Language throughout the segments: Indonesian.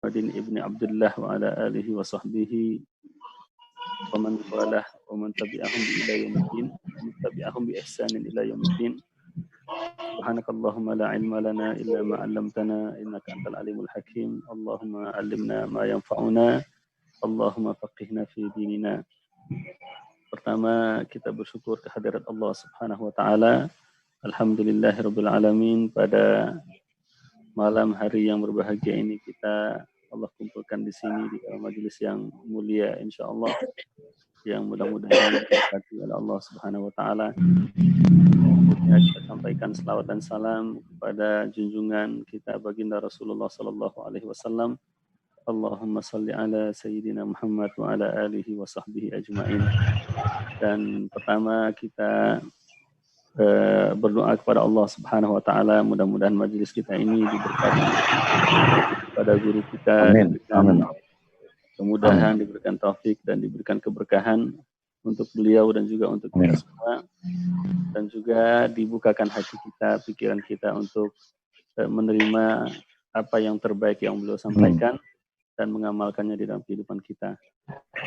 Muhammadin ibni Abdullah wa ala alihi wa sahbihi wa man walah wa man tabi'ahum ila yaumiddin wa tabi'ahum bi ihsanin ila yaumiddin. Subhanakallahumma la ilma lana illa ma 'allamtana innaka antal alimul hakim. Allahumma 'allimna ma yanfa'una. Allahumma faqihna fi dinina. Pertama, kita bersyukur kehadirat Allah Subhanahu wa taala. Alhamdulillahirabbil alamin, pada malam hari yang berbahagia ini kita Allah kumpulkan di sini di dalam majelis yang mulia insyaallah, yang mudah-mudahan diberkati oleh Allah Subhanahu wa taala. Kita sampaikan selawat dan salam kepada junjungan kita baginda Rasulullah sallallahu alaihi wasallam. Allahumma salli ala sayyidina Muhammad wa ala alihi wa sahbihi ajmain. Dan pertama kita berdoa kepada Allah Subhanahu wa taala, mudah-mudahan majelis kita ini diberkati pada guru kita, diberikan kemudahan, diberikan taufik dan diberikan keberkahan untuk beliau dan juga untuk kita semua, dan juga dibukakan hati kita, pikiran kita untuk menerima apa yang terbaik yang beliau sampaikan dan mengamalkannya di dalam kehidupan kita.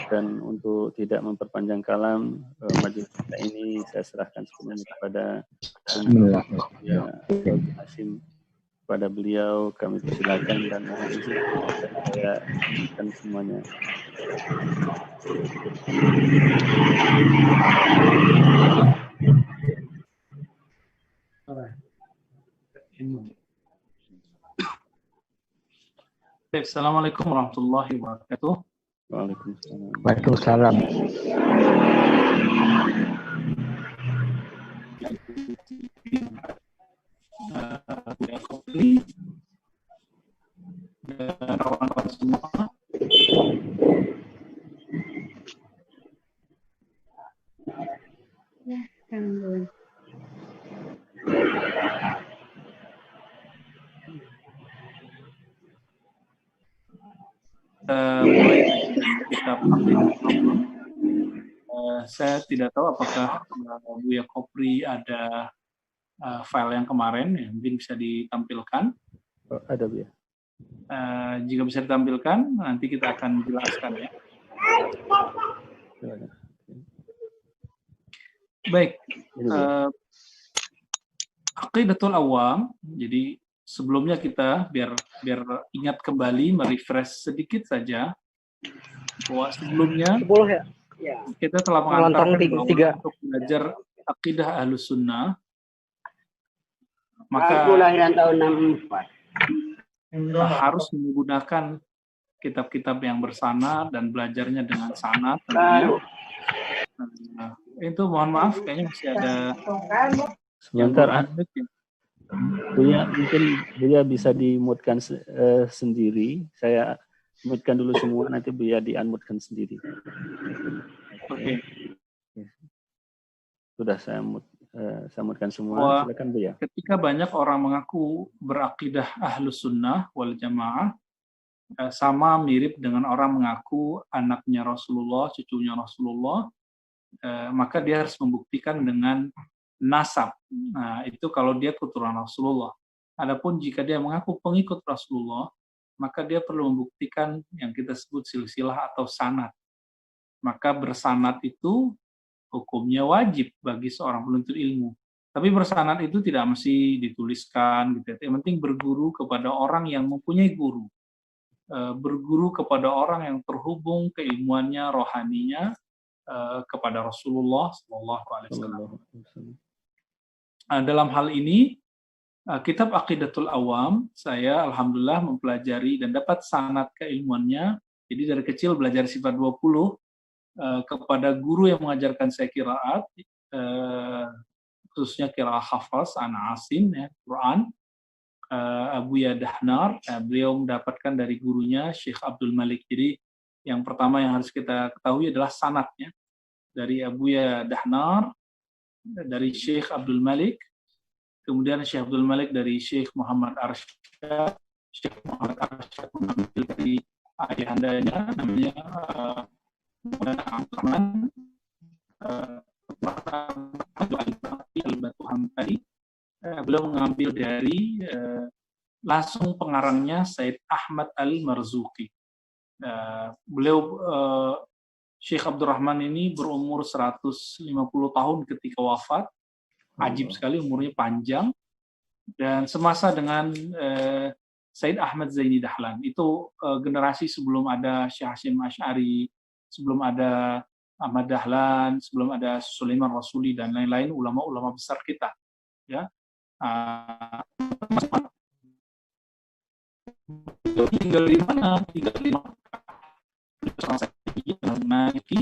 Dan untuk tidak memperpanjang kalam, majelis kita ini saya serahkan sepenuhnya kepada Hasim. Kepada beliau kami persilakan dan mohon izin saya akan semuanya. Assalamualaikum warahmatullahi wabarakatuh. Waalaikumsalam. Waalaikumsalam. Dan kawan-kawan semua, mulai kitab saya tidak tahu apakah Buya Kopri ada file yang kemarin yang mungkin bisa ditampilkan. Ada ya. Jika bisa ditampilkan, nanti kita akan jelaskan ya. Baik, Aqidatul Awam. Jadi sebelumnya kita biar ingat kembali, merefresh sedikit saja bahwa sebelumnya kita telah mengantarkan bahwa untuk belajar akidah Ahlus Sunnah, maka aku lahiran tahun 64. Harus menggunakan kitab-kitab yang bersanad dan belajarnya dengan sanad tentunya. Itu mohon maaf, kayaknya masih ada sebentar. Buya, mungkin Buya bisa di-mute-kan sendiri. Saya mute-kan dulu semua, nanti Buya di-unmute-kan sendiri. Oke. Sudah saya mute-kan semua. Silakan Buya. Ketika banyak orang mengaku berakidah Ahlus Sunnah wal Jamaah, sama mirip dengan orang mengaku anaknya Rasulullah, cucunya Rasulullah, maka dia harus membuktikan dengan nasab. Nah, itu kalau dia keturunan Rasulullah. Adapun jika dia mengaku pengikut Rasulullah, maka dia perlu membuktikan yang kita sebut silsilah atau sanad. Maka bersanad itu hukumnya wajib bagi seorang penuntut ilmu. Tapi bersanad itu tidak mesti dituliskan gitu. Yang penting berguru kepada orang yang mempunyai guru. Berguru kepada orang yang terhubung keilmuannya, rohaninya kepada Rasulullah sallallahu alaihi wasallam. Dalam hal ini kitab Aqidatul Awam saya alhamdulillah mempelajari dan dapat sanad keilmuannya. Jadi dari kecil belajar sifat 20 kepada guru yang mengajarkan saya qiraat, khususnya qiraat hafaz ana Asim ya, Quran, Buya Dahnar. Beliau mendapatkan dari gurunya Syekh Abdul Malik. Jadi yang pertama yang harus kita ketahui adalah sanadnya dari Buya Dahnar, dari Syekh Abdul Malik, kemudian Syekh Abdul Malik dari Syekh Muhammad Arsyad. Syekh Muhammad Arsyad mengambil dari ayahandanya namanya Abdurrahman Al-Batuhan tadi. Beliau mengambil dari langsung pengarangnya Said Ahmad Al-Marzuki. Beliau Syekh Abdurrahman ini berumur 150 tahun ketika wafat. Ajib sekali, umurnya panjang. Dan semasa dengan Said Ahmad Zaini Dahlan. Itu generasi sebelum ada Syekh Hasyim Asy'ari, sebelum ada Ahmad Dahlan, sebelum ada Sulaiman Rasuli dan lain-lain ulama-ulama besar kita. Ya, tinggal di mana? Tinggal di Maliki,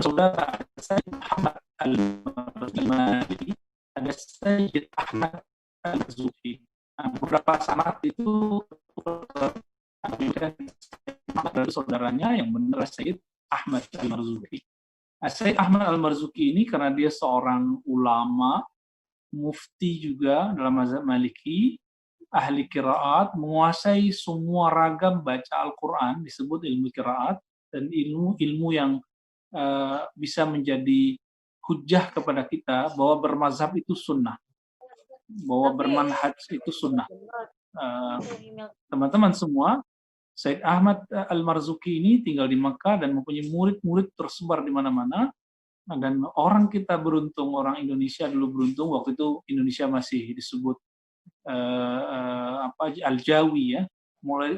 saudara Said Ahmad Al-Maliki, ada Said Ahmad Al-Marzuki. Beberapa sanad itu dari saudaranya yang benar Said Ahmad Al-Marzuki. Said Ahmad Al-Marzuki ini karena dia seorang ulama, mufti juga dalam mazhab Maliki, ahli qiraat, menguasai semua ragam baca Al-Quran, disebut ilmu qiraat, dan ilmu yang bisa menjadi hujjah kepada kita bahwa bermazhab itu sunnah, bahwa bermanhaj itu sunnah. Teman-teman semua, Said Ahmad Al-Marzuki ini tinggal di Mekah dan mempunyai murid-murid tersebar di mana-mana. Dan orang kita beruntung, orang Indonesia dulu beruntung, waktu itu Indonesia masih disebut Al-Jawi ya. Mulai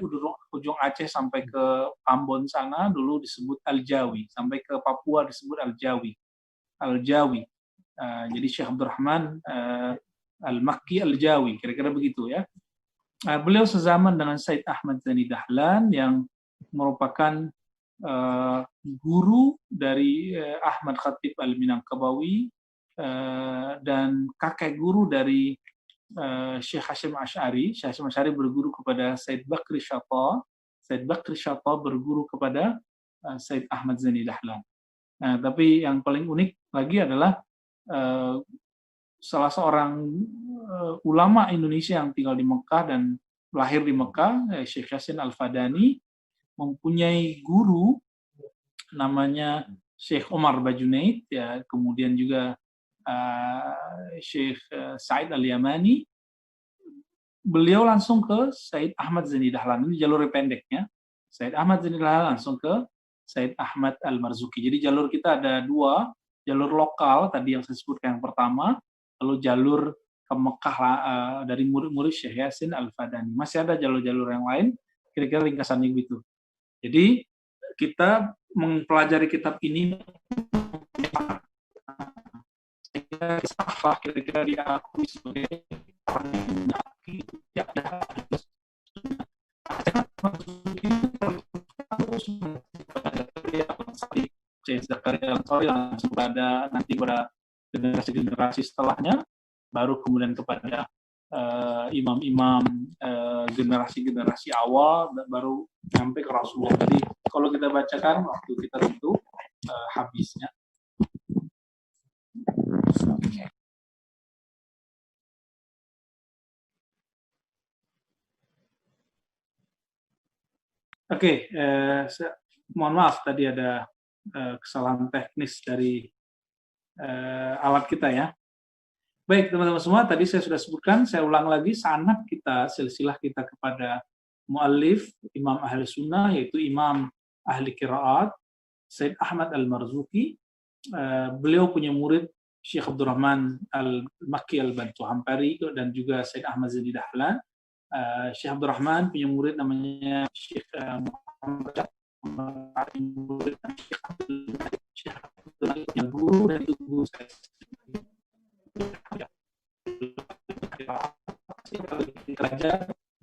ujung Aceh sampai ke Ambon sana dulu disebut Al-Jawi, sampai ke Papua disebut Al-Jawi. Al-Jawi. Jadi Syekh Abdurrahman Al-Makki Al-Jawi, kira-kira begitu ya. Beliau sezaman dengan Said Ahmad Zaini Dahlan yang merupakan guru dari Ahmad Khatib Al-Minangkabawi dan kakek guru dari Syekh Hasyim Asy'ari. Syekh Hasyim Asy'ari berguru kepada Said Bakri Syata. Said Bakri Syata berguru kepada Said Ahmad Zaini Dahlan. Nah, tapi yang paling unik lagi adalah salah seorang ulama Indonesia yang tinggal di Mekah dan lahir di Mekah, Syekh Yasin Al-Fadani, mempunyai guru namanya Syekh Omar Bajunaid, ya, kemudian juga Syekh Said Al-Yamani. Beliau langsung ke Said Ahmad Zaini Dahlan, ini jalur pendeknya. Said Ahmad Zaini Dahlan langsung ke Said Ahmad Al-Marzuki. Jadi jalur kita ada dua, jalur lokal tadi yang saya sebutkan yang pertama, lalu jalur ke Mekah dari murid-murid Syekh Yasin Al-Fadani. Masih ada jalur-jalur yang lain, kira-kira ringkasannya gitu. Jadi kita mempelajari kitab ini kira-kira diakui sebagai orang yang mendaki tidak ada Zakaria Al-Ansari langsung pada nanti pada generasi-generasi setelahnya, baru kemudian kepada imam-imam generasi-generasi awal, baru sampai ke Rasulullah. Jadi kalau kita bacakan waktu kita tentu habisnya. Oke, mohon maaf tadi ada kesalahan teknis dari alat kita ya. Baik teman-teman semua, tadi saya sudah sebutkan, saya ulang lagi, sanad kita, silsilah kita kepada muallif, imam ahli sunnah, yaitu imam ahli qiraat, Said Ahmad Al-Marzuki. Beliau punya murid Syekh Abdurrahman Al-Makki Al-Bantuhampari dan juga Said Ahmad Zaini Dahlan. Syekh Abdurrahman punya murid namanya Syekh Muhammad Syekh yang guru dan itu guru saya.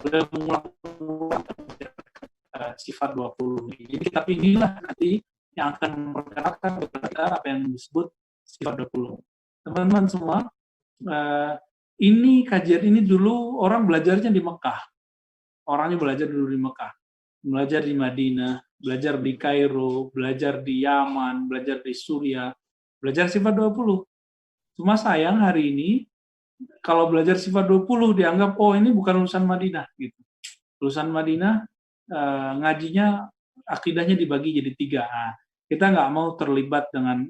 Beliau mengulang sifat 20. Jadi kitab inilah nanti yang akan memperkenalkan kepada apa yang disebut sifat 20. Teman-teman semua, ini kajian ini dulu orang belajarnya di Mekah. Orangnya belajar dulu di Mekah. Belajar di Madinah, belajar di Kairo, belajar di Yaman, belajar di Suriah, belajar sifat 20. Cuma sayang hari ini, kalau belajar sifat 20 dianggap, oh ini bukan lulusan Madinah. Gitu. Lulusan Madinah, ngajinya, akidahnya dibagi jadi 3. Nah, kita nggak mau terlibat dengan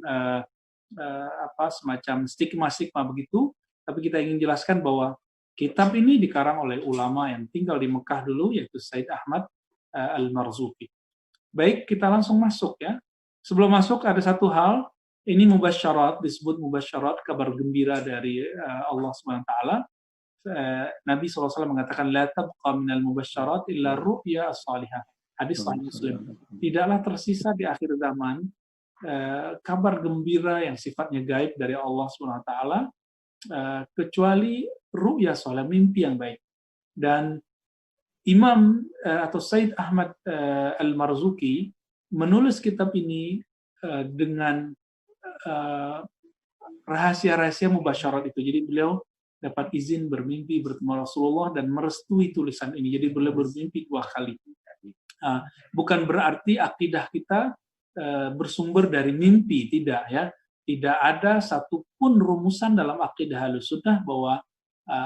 semacam stigma-stigma begitu, tapi kita ingin jelaskan bahwa Kitab ini dikarang oleh ulama yang tinggal di Mekah dulu, yaitu Said Ahmad Al-Marzuki. Baik, kita langsung masuk ya. Sebelum masuk ada satu hal, ini mubasyarat, disebut mubasyarat, kabar gembira dari Allah SWT. Nabi SAW mengatakan, la tabqa minal mubasyarat illa ru'ya as-salihah. Hadis Sahih Muslim. Tidaklah tersisa di akhir zaman kabar gembira yang sifatnya gaib dari Allah SWT, kecuali ru'ya salih, mimpi yang baik. Dan Imam atau Said Ahmad Al-Marzuki menulis kitab ini dengan rahasia-rahasia mubasyarat itu. Jadi beliau dapat izin bermimpi bertemu Rasulullah dan merestui tulisan ini. Jadi beliau bermimpi 2 kali. Bukan berarti akidah kita bersumber dari mimpi, tidak ya. Tidak ada satupun rumusan dalam akidah Ahlussunnah bahwa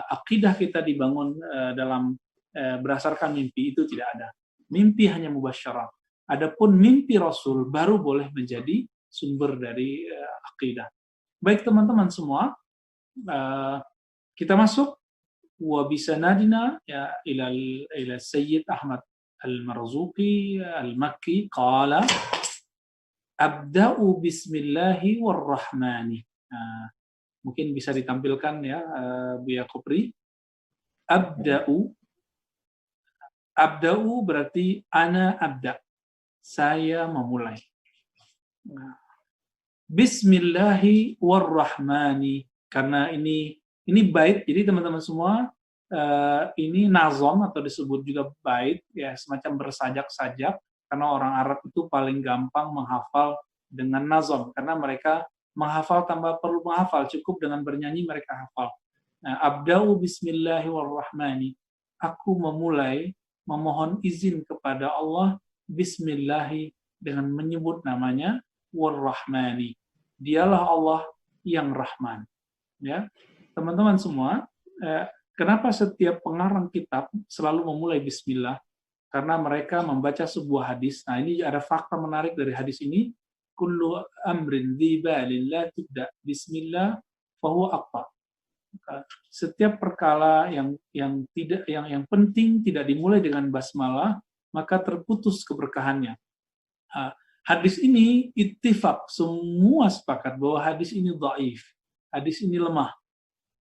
akidah kita dibangun dalam berdasarkan mimpi, itu tidak ada. Mimpi hanya mubasyarat. Adapun mimpi Rasul baru boleh menjadi sumber dari akidah. Baik teman-teman semua, kita masuk wa bisanadina ya ila Sayyid Ahmad Al-Marzuki Al-Makki qala abda'u bismillahi warrahmani. Mungkin bisa ditampilkan ya Buya Kopri. Abda'u berarti ana abda. Saya memulai. Bismillahi warrahmani, karena ini bait. Jadi teman-teman semua, ini nazom atau disebut juga bait ya, semacam bersajak-sajak, karena orang Arab itu paling gampang menghafal dengan nazom, karena mereka menghafal tanpa perlu menghafal, cukup dengan bernyanyi mereka hafal. Abda'u bismillahi warrahmani, aku memulai memohon izin kepada Allah bismillahi, dengan menyebut namanya warrahmani, dialah Allah yang Rahman. Ya, teman-teman semua, kenapa setiap pengarang kitab selalu memulai bismillah? Karena mereka membaca sebuah hadis. Nah, ini ada fakta menarik dari hadis ini. Kullu amrin dhi balin la tubda bismillah fahuwa aqta. Setiap perkara yang penting tidak dimulai dengan basmalah, maka terputus keberkahannya. Hadis ini ittifaq, semua sepakat bahwa hadis ini dhaif, hadis ini lemah.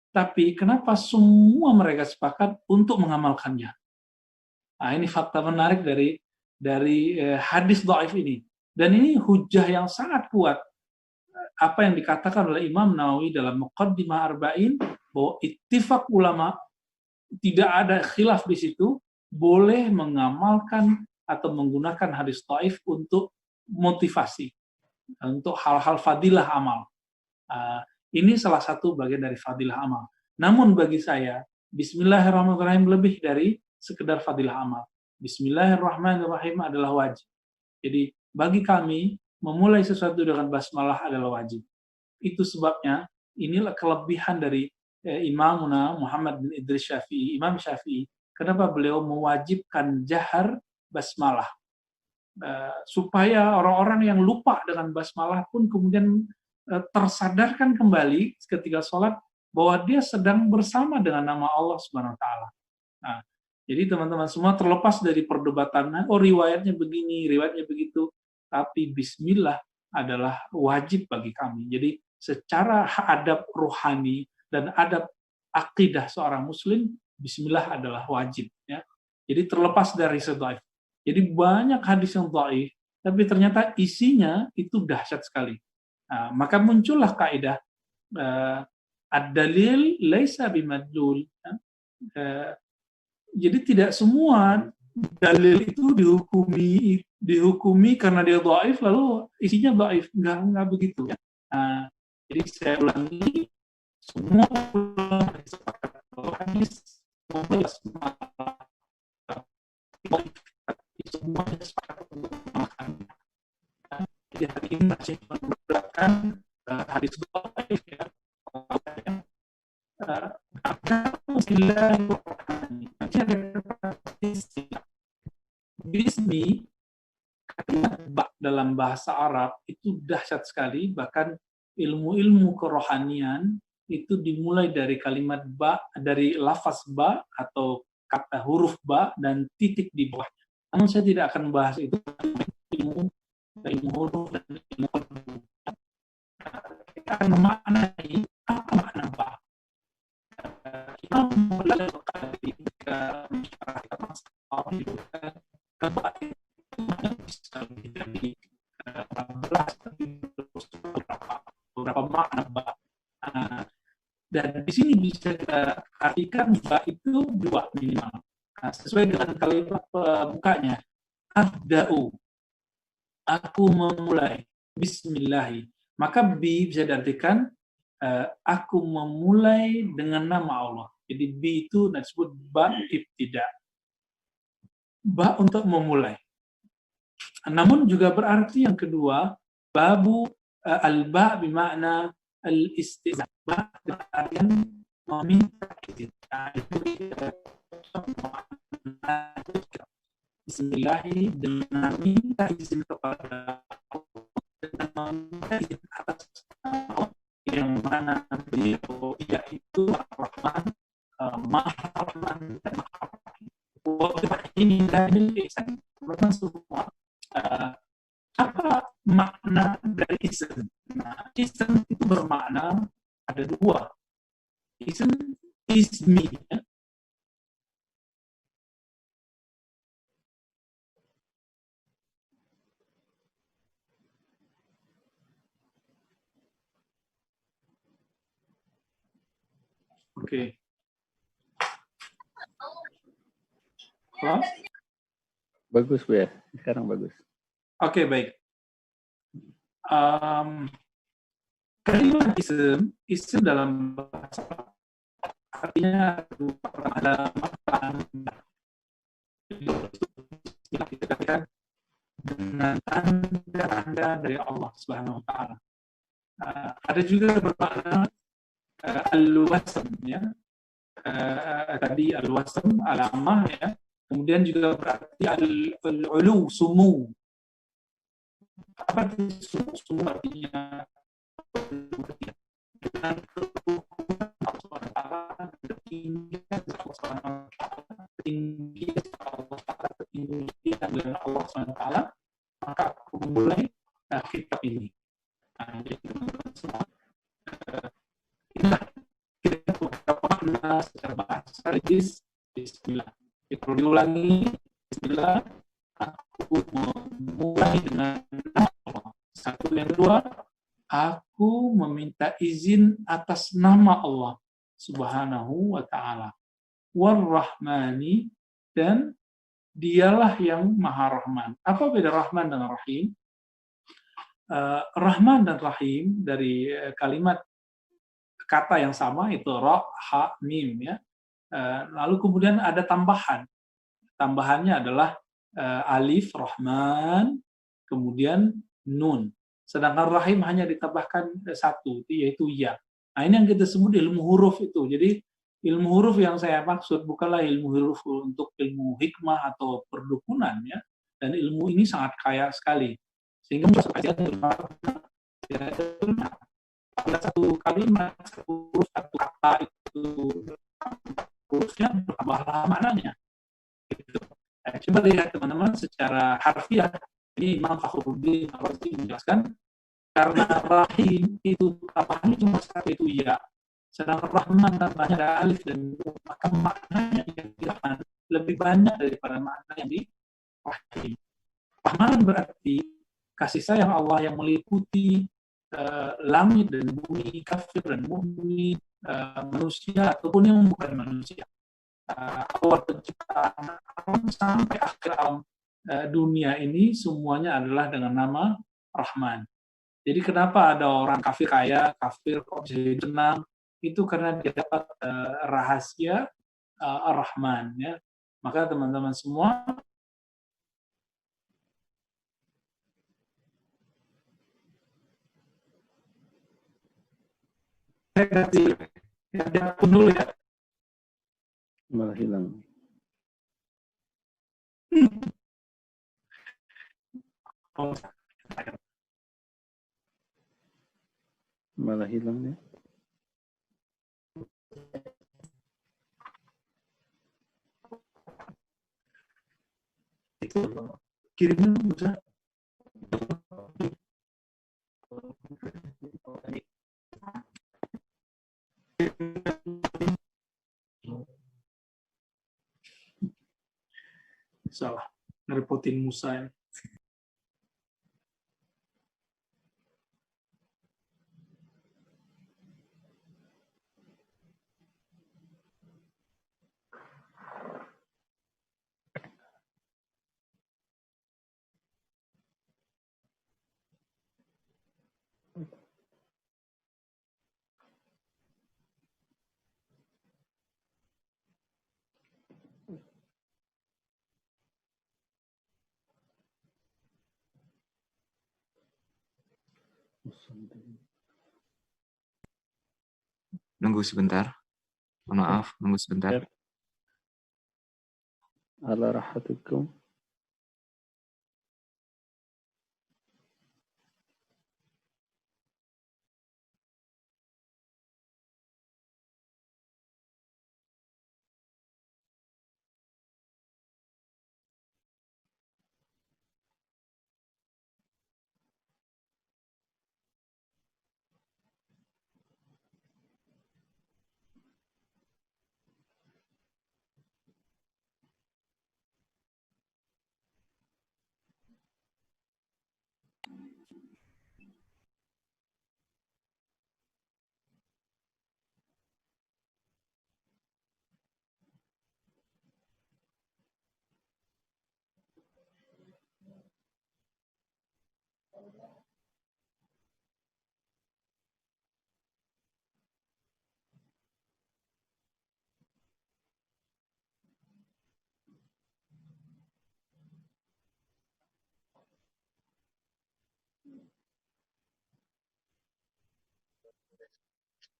Tapi kenapa semua mereka sepakat untuk mengamalkannya? Ini fakta menarik dari hadis dhaif ini. Dan ini hujah yang sangat kuat. Apa yang dikatakan oleh Imam Nawawi dalam Muqaddimah Arba'in, bahwa ittifaq ulama, tidak ada khilaf di situ, boleh mengamalkan atau menggunakan hadis dhaif untuk motivasi, untuk hal-hal fadilah amal. Ini salah satu bagian dari fadilah amal. Namun bagi saya, Bismillahirrahmanirrahim lebih dari sekedar fadilah amal. Bismillahirrahmanirrahim adalah wajib. Jadi bagi kami, memulai sesuatu dengan basmalah adalah wajib. Itu sebabnya, inilah kelebihan dari Imamuna Muhammad bin Idris Syafi'i, Imam Syafi'i. Kenapa beliau mewajibkan jahar basmalah? Supaya orang-orang yang lupa dengan basmalah pun kemudian tersadarkan kembali ketika sholat bahwa dia sedang bersama dengan nama Allah Subhanahu wa taala. Jadi teman-teman semua, terlepas dari perdebatan, riwayatnya begini, riwayatnya begitu, tapi bismillah adalah wajib bagi kami. Jadi secara adab ruhani dan adab akidah seorang muslim, bismillah adalah wajib ya. Jadi terlepas dari dhaif. Jadi banyak hadis yang dhaif, tapi ternyata isinya itu dahsyat sekali. Maka muncullah kaidah ad-dalil laisa bimadlul. Jadi tidak semua dalil itu dihukumi karena dia dhaif lalu isinya dhaif, enggak begitu ya. Jadi saya ulangi, semua ulama sepakat bahwa hadis semuanya sepakat untuk memakannya. Jadi hari ini masih menggunakan hadis dhaif ya. Bismi, kalimat dalam bahasa Arab itu dahsyat sekali, bahkan ilmu-ilmu kerohanian itu dimulai dari kalimat ba, dari lafaz ba atau kata huruf ba dan titik di bawahnya. Namun saya tidak akan bahas itu, ilmu huruf dan ilmu qadru. Kita akan memaknai apa makna ba. Imam Mulai Al-Qadri ketika kita menyebutkan ba itu bisa menjadi belas beberapa makna ba. Dan di sini bisa kita artikan ba itu dua minimal. Sesuai dengan kalimat pembukanya, abda'u, aku memulai, bismillahi. Maka bi bisa diartikan aku memulai dengan nama Allah. Jadi bi itu disebut ba ibtida. Ba untuk memulai. Namun juga berarti yang kedua, babu al-ba bimakna al-istizan. Ba artian meminta izin. Bismillahi, dengan minta izin kepada Allah, dengan meminta izin atas Allah yang mana beliau yaitu Ar-Rahman, Maha Rahman dan Maha Rahim. Ini dari izin teman semua. Apa makna dari izin? Nah, izin itu bermakna ada dua. Izin ismi, ya. Oke. Halo? Bagus, Bu ya. Sekarang bagus. Oke, baik. Kalimat isim dalam bahasa artinya ada makna. Kita katakan dengan tanda-tanda dari Allah Subhanahu wa taala. Ada juga bermakna al-wasm, ya. Tadi al-wasm, alamah, ya. Kemudian juga berarti al-ulu, sumu. Apa itu sumu artinya? Dengan ketukunan Allah dengan Allah SWT, maka aku memulai kitab ini. Jadi semua inilah kita beberapa makna secara bahasa Bismillah. Kalau diulangi, Bismillah, aku memulai dengan Allah. Satu, yang kedua, aku meminta izin atas nama Allah Subhanahu wa ta'ala. War-Rahmani, dan dialah yang Maha Rahman. Apa beda Rahman dan Rahim? Rahman dan Rahim dari kalimat kata yang sama, itu ra, ha, mim, ya. Lalu kemudian ada tambahan. Tambahannya adalah alif, Rahman, kemudian nun. Sedangkan Rahim hanya ditambahkan satu, yaitu ya. Nah, ini yang kita sebut ilmu huruf itu. Jadi ilmu huruf yang saya maksud bukanlah ilmu huruf untuk ilmu hikmah atau perdukunan, ya. Dan ilmu ini sangat kaya sekali. Sehingga pada satu kalimat, satu huruf, satu kata itu hurufnya bertambahlah maknanya. Gitu. Coba lihat teman-teman secara harfiah. Ini Imam Fakhruddin Ar-Razi menjelaskan, karena Rahim itu tambahannya cuma satu, itu ya. Sedangkan Rahman tambahnya ada alif dan nun, maka maknanya yang di Rahman lebih banyak daripada makna yang di Rahim. Rahman berarti kasih sayang Allah yang meliputi langit dan bumi, kafir dan mukmin, manusia ataupun yang bukan manusia. Awal penciptaan alam sampai akhir alam dunia ini semuanya adalah dengan nama Rahman. Jadi kenapa ada orang kafir kaya, kafir kok bisa tenang? Itu karena dia dapat rahasia Ar-Rahman, ya. Maka teman-teman semua, saya kasih ya pun dulu, ya. Malah hilang. Malah hilang, ya. Itu kirimnya bisa. Salah, ngerepotin Musa ya. Nunggu sebentar. Maaf, nunggu sebentar. Ala rahatikum.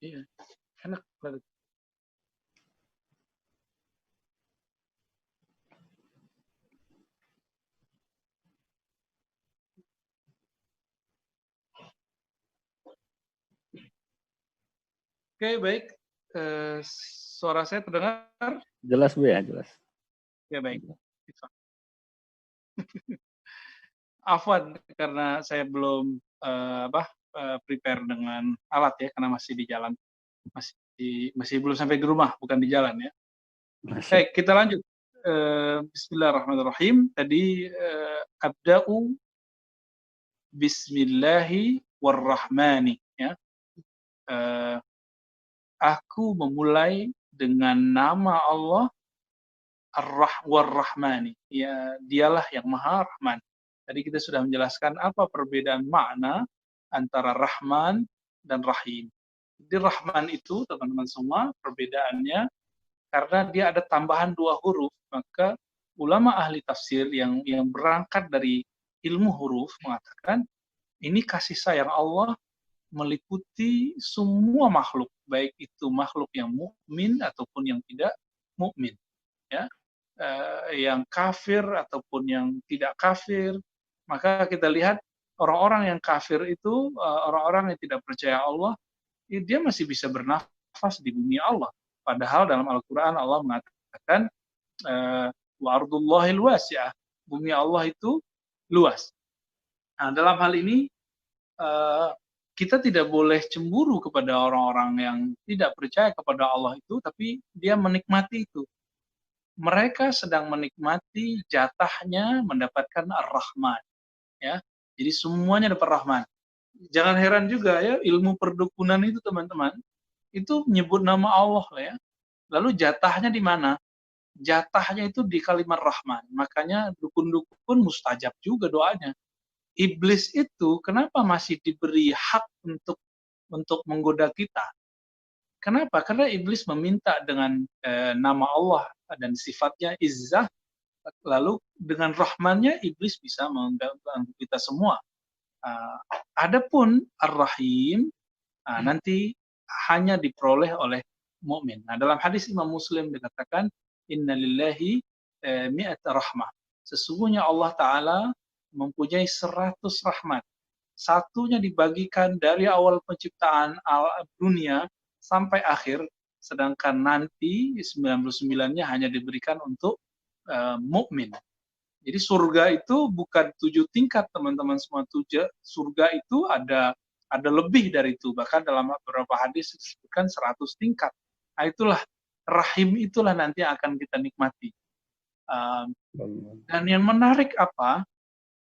Iya, enak banget. Oke, baik. Suara saya terdengar? Jelas Bu ya, jelas. Ya, baik. Afwan, karena saya belum prepare dengan alat ya, karena masih di jalan. Masih belum sampai di rumah, bukan di jalan ya. Baik, kita lanjut. Bismillahirrahmanirrahim. Tadi abda'u bismillahi warrahmani ya. Aku memulai dengan nama Allah Ar-Rahmani. Ya, dialah yang Maha Rahman. Tadi kita sudah menjelaskan apa perbedaan makna antara Rahman dan Rahim. Jadi Rahman itu, teman-teman semua, perbedaannya karena dia ada tambahan 2 huruf, maka ulama ahli tafsir yang berangkat dari ilmu huruf mengatakan ini kasih sayang Allah meliputi semua makhluk, baik itu makhluk yang mukmin ataupun yang tidak mukmin, ya, yang kafir ataupun yang tidak kafir. Maka kita lihat orang-orang yang kafir itu, orang-orang yang tidak percaya Allah, dia masih bisa bernafas di bumi Allah. Padahal dalam Al-Quran Allah mengatakan wa ardullahil wasi'ah, bumi Allah itu luas. Nah, dalam hal ini kita tidak boleh cemburu kepada orang-orang yang tidak percaya kepada Allah itu, tapi dia menikmati itu. Mereka sedang menikmati jatahnya mendapatkan Ar-Rahman. Ya, jadi semuanya dapat Rahman. Jangan heran juga ya, ilmu perdukunan itu teman-teman, itu menyebut nama Allah ya. Lalu jatahnya di mana? Jatahnya itu di kalimat Rahman. Makanya dukun-dukun mustajab juga doanya. Iblis itu kenapa masih diberi hak untuk menggoda kita? Kenapa? Karena iblis meminta dengan nama Allah dan sifatnya izzah, lalu dengan Rahmannya iblis bisa mengganggu kita semua. Adapun Ar-Rahim nanti hanya diperoleh oleh mukmin. Nah, dalam hadis Imam Muslim dikatakan innalillahi mi'ata rahmah. Sesungguhnya Allah Ta'ala mempunyai 100 rahmat. Satunya dibagikan dari awal penciptaan dunia sampai akhir sedangkan nanti 99-nya hanya diberikan untuk mukmin. Jadi surga itu bukan 7 tingkat, teman-teman semua. Surga itu ada lebih dari itu. Bahkan dalam beberapa hadis disebutkan 100 tingkat. Nah, itulah rahim, itulah nanti akan kita nikmati. Dan yang menarik apa?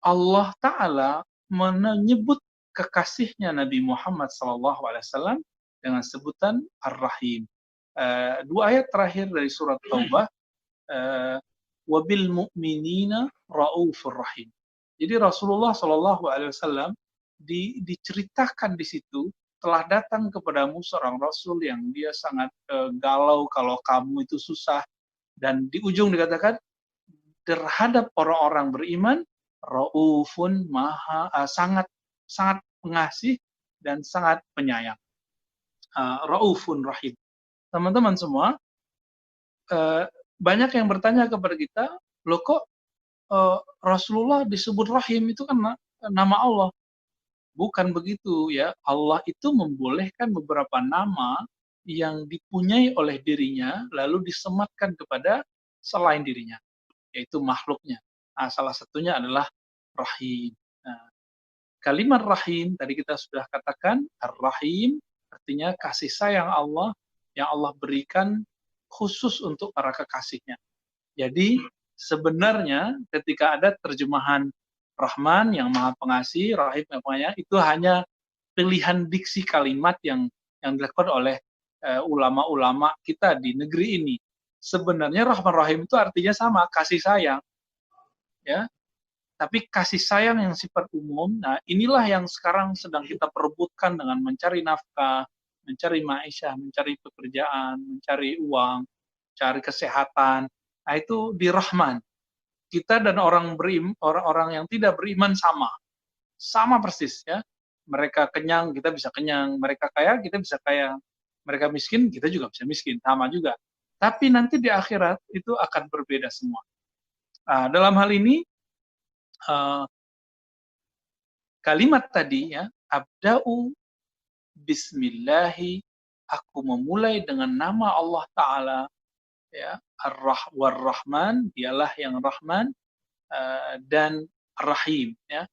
Allah Ta'ala menyebut kekasihnya Nabi Muhammad SAW dengan sebutan Ar-Rahim. 2 ayat terakhir dari surat Taubah, wabil mu'minina ra'ufur rahim. Jadi Rasulullah SAW diceritakan di situ telah datang kepadamu seorang Rasul yang dia sangat galau kalau kamu itu susah, dan di ujung dikatakan terhadap orang-orang beriman ra'ufun sangat pengasih dan sangat penyayang. Ra'ufun rahim. Teman-teman semua, banyak yang bertanya kepada kita, loh kok Rasulullah disebut rahim, itu kan nama Allah. Bukan begitu ya. Allah itu membolehkan beberapa nama yang dipunyai oleh dirinya lalu disematkan kepada selain dirinya, yaitu makhluknya. Nah, salah satunya adalah rahim. Nah, kalimat rahim tadi kita sudah katakan, ar-rahim artinya kasih sayang Allah yang Allah berikan khusus untuk para kekasihnya. Jadi sebenarnya ketika ada terjemahan Rahman yang Maha Pengasih, Rahim yang Penyayang, itu hanya pilihan diksi kalimat yang dilakukan oleh ulama-ulama kita di negeri ini. Sebenarnya Rahman Rahim itu artinya sama, kasih sayang. Ya. Tapi kasih sayang yang sifat umum, nah inilah yang sekarang sedang kita perebutkan dengan mencari nafkah, mencari ma'isyah, mencari pekerjaan, mencari uang, mencari kesehatan. Nah, itu di Rahman. Kita dan orang-orang yang tidak beriman sama persis ya. Mereka kenyang, kita bisa kenyang. Mereka kaya, kita bisa kaya. Mereka miskin, kita juga bisa miskin, sama juga. Tapi nanti di akhirat itu akan berbeda semua. Nah, dalam hal ini kalimat tadi ya, abda'u bismillahi, aku memulai dengan nama Allah Ta'ala, ya, Ar-Rahman, dialah yang Rahman, dan Rahim, ya,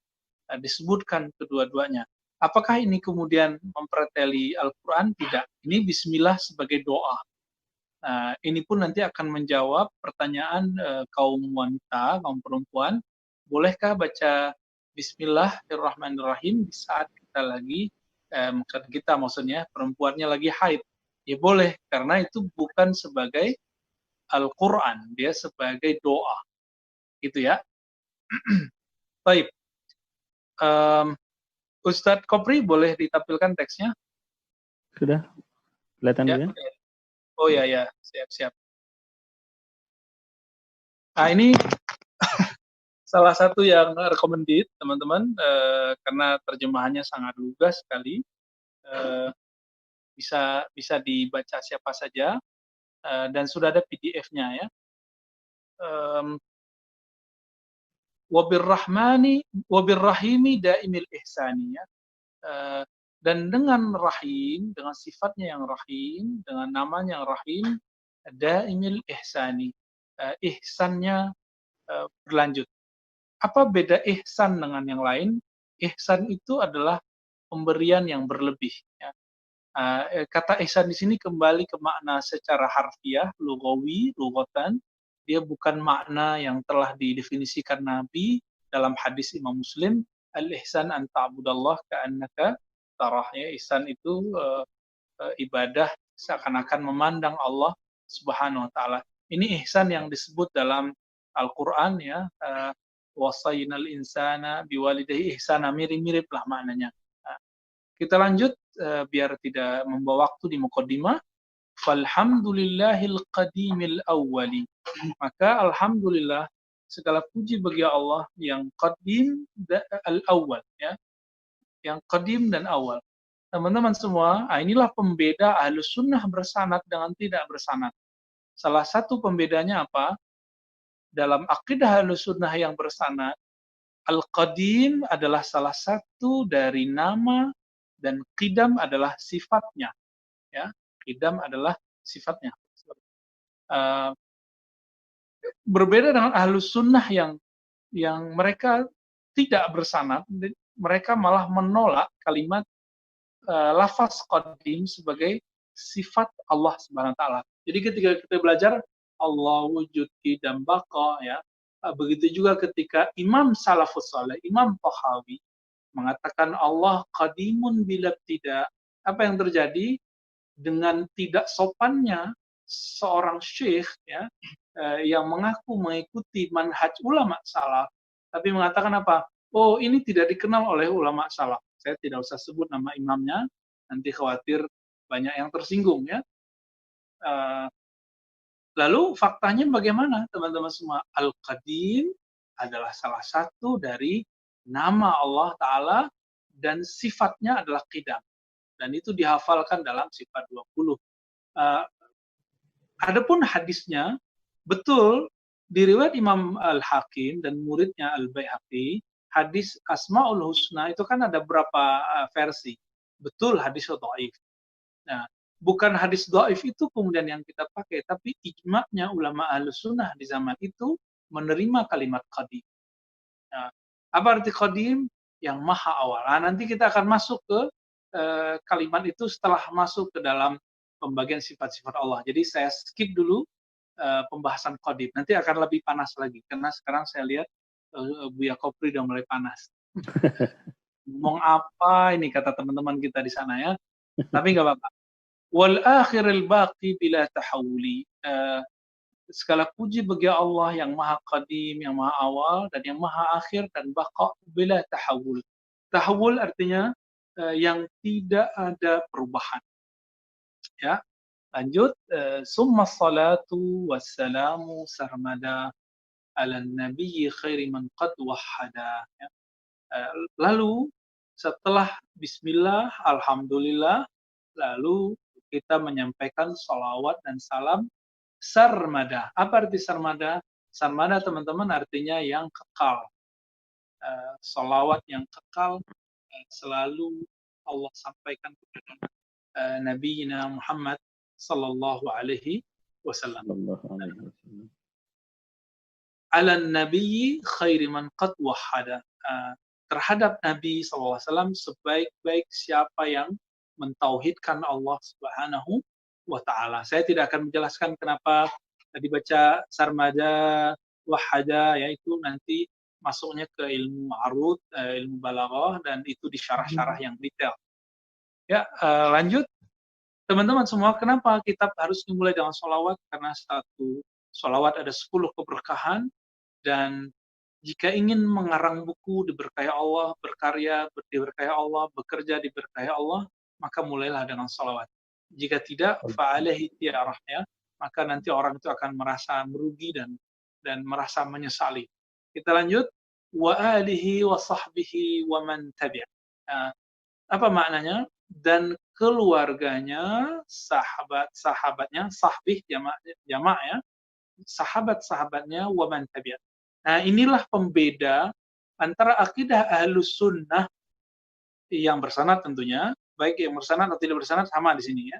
disebutkan kedua-duanya. Apakah ini kemudian mempreteli Al-Quran? Tidak. Ini Bismillah sebagai doa. Ini pun nanti akan menjawab pertanyaan kaum wanita, kaum perempuan. Bolehkah baca Bismillahirrahmanirrahim di saat kita lagi, maksudnya perempuannya lagi haid? Ya boleh, karena itu bukan sebagai Al-Quran, dia sebagai doa. Gitu ya. Baik. Ustadz Kopri, boleh ditampilkan teksnya? Sudah kelihatan ya? Oh ya, siap. Nah, ini salah satu yang recommended, teman-teman, karena terjemahannya sangat lugas sekali. Bisa dibaca siapa saja, dan sudah ada PDF-nya ya. Wabirrahimi daimil ihsani, ya. Dan dengan rahim, dengan sifatnya yang rahim, dengan namanya yang rahim, daimil ihsani, ihsannya berlanjut. Apa beda ihsan dengan yang lain? Ihsan itu adalah pemberian yang berlebih. Ya. Kata ihsan di sini kembali ke makna secara harfiah, lugatan. Dia bukan makna yang telah didefinisikan Nabi dalam hadis Imam Muslim. Al-ihsan an ta'budallah ka'annaka tarah. Ya, ihsan itu ibadah seakan-akan memandang Allah Subhanahu wa taala. Ini ihsan yang disebut dalam Al-Qur'an ya. Wasainal insana biwalidayhi ihsana, mirip-mirip lah maknanya. Kita lanjut biar tidak membawa waktu di muqaddimah. Falhamdulillahil qadimil awwali. Maka alhamdulillah segala puji bagi Allah yang qadim al-awwal, ya. Yang qadim dan awal. Teman-teman semua, inilah pembeda Ahlus Sunnah bersanad dengan tidak bersanad. Salah satu pembedanya apa? Dalam akidah Ahlus Sunnah yang bersanad, Al-Qadim adalah salah satu dari nama dan Qidam adalah sifatnya. Ya, Qidam adalah sifatnya. Berbeda dengan ahlus sunnah yang mereka tidak bersanad, mereka malah menolak kalimat lafaz qadim sebagai sifat Allah Subhanahu wa taala. Jadi ketika kita belajar Allah wujud dan baqa ya, begitu juga ketika Imam Salafus Saleh, Imam Tahawi mengatakan Allah qadimun bila tidak, apa yang terjadi dengan tidak sopannya seorang syekh ya yang mengaku mengikuti manhaj ulama salaf tapi mengatakan apa? Oh, ini tidak dikenal oleh ulama salaf. Saya tidak usah sebut nama imamnya, nanti khawatir banyak yang tersinggung ya. Lalu faktanya bagaimana teman-teman semua? Al-Qadim adalah salah satu dari nama Allah Ta'ala dan sifatnya adalah qidam. Dan itu dihafalkan dalam sifat 20. Adapun hadisnya, betul, di riwayat Imam Al-Hakim dan muridnya Al-Baihaqi, hadis Asma'ul Husna itu kan ada berapa versi. Betul hadis dhaif. Nah, bukan hadis dhaif itu kemudian yang kita pakai, tapi ijma'nya ulama Ahlus Sunnah di zaman itu menerima kalimat qadim. Nah, apa arti qadim? Yang maha awal. Nah, nanti kita akan masuk ke kalimat itu setelah masuk ke dalam pembagian sifat-sifat Allah. Jadi saya skip dulu pembahasan qadim. Nanti akan lebih panas lagi karena sekarang saya lihat Buya Kopri udah mulai panas. Ngomong apa ini kata teman-teman kita di sana ya. Tapi nggak apa-apa. Wal akhiril baqi bila tahawuli. Segala puji bagi Allah yang maha qadim, yang maha awal dan yang maha akhir dan baqa bila tahawul. Tahawul artinya yang tidak ada perubahan. Ya. Lanjut, summa salatu wassalamu sarmada ala nabiyyi khairi man qad wahhada. Lalu setelah bismillah, alhamdulillah, lalu kita menyampaikan salawat dan salam sarmada. Apa arti sarmada? Sarmada teman-teman artinya yang kekal. Salawat yang kekal selalu Allah sampaikan kepada Nabi Muhammad sallallahu alaihi wasallam. Ala nabiyyi khairi man qad wahhada. Terhadap Nabi sallallahu alaihi wasallam sebaik-baik siapa yang mentauhidkan Allah Subhanahu wa taala. Saya tidak akan menjelaskan kenapa dibaca sarmada wahada, yaitu nanti masuknya ke ilmu arud, ilmu balaghah dan itu disyarah-syarah yang detail. Ya, lanjut. Teman-teman semua, kenapa kitab harus dimulai dengan sholawat? Karena satu sholawat ada 10 keberkahan, dan jika ingin mengarang buku diberkahi Allah, berkarya diberkahi Allah, bekerja diberkahi Allah, maka mulailah dengan sholawat. Jika tidak, fa'alaihi tiarah, ya, maka nanti orang itu akan merasa merugi dan merasa menyesali. Kita lanjut. Wa alihi wa sahbihi wa man tabi'a. Apa maknanya? Dan keluarganya, sahabat-sahabatnya, sahbih jamak ya, sahabat-sahabatnya, wa man tabi'at. Nah, inilah pembeda antara akidah Ahlus Sunnah yang bersanad tentunya, baik yang bersanad atau tidak bersanad sama di sini ya,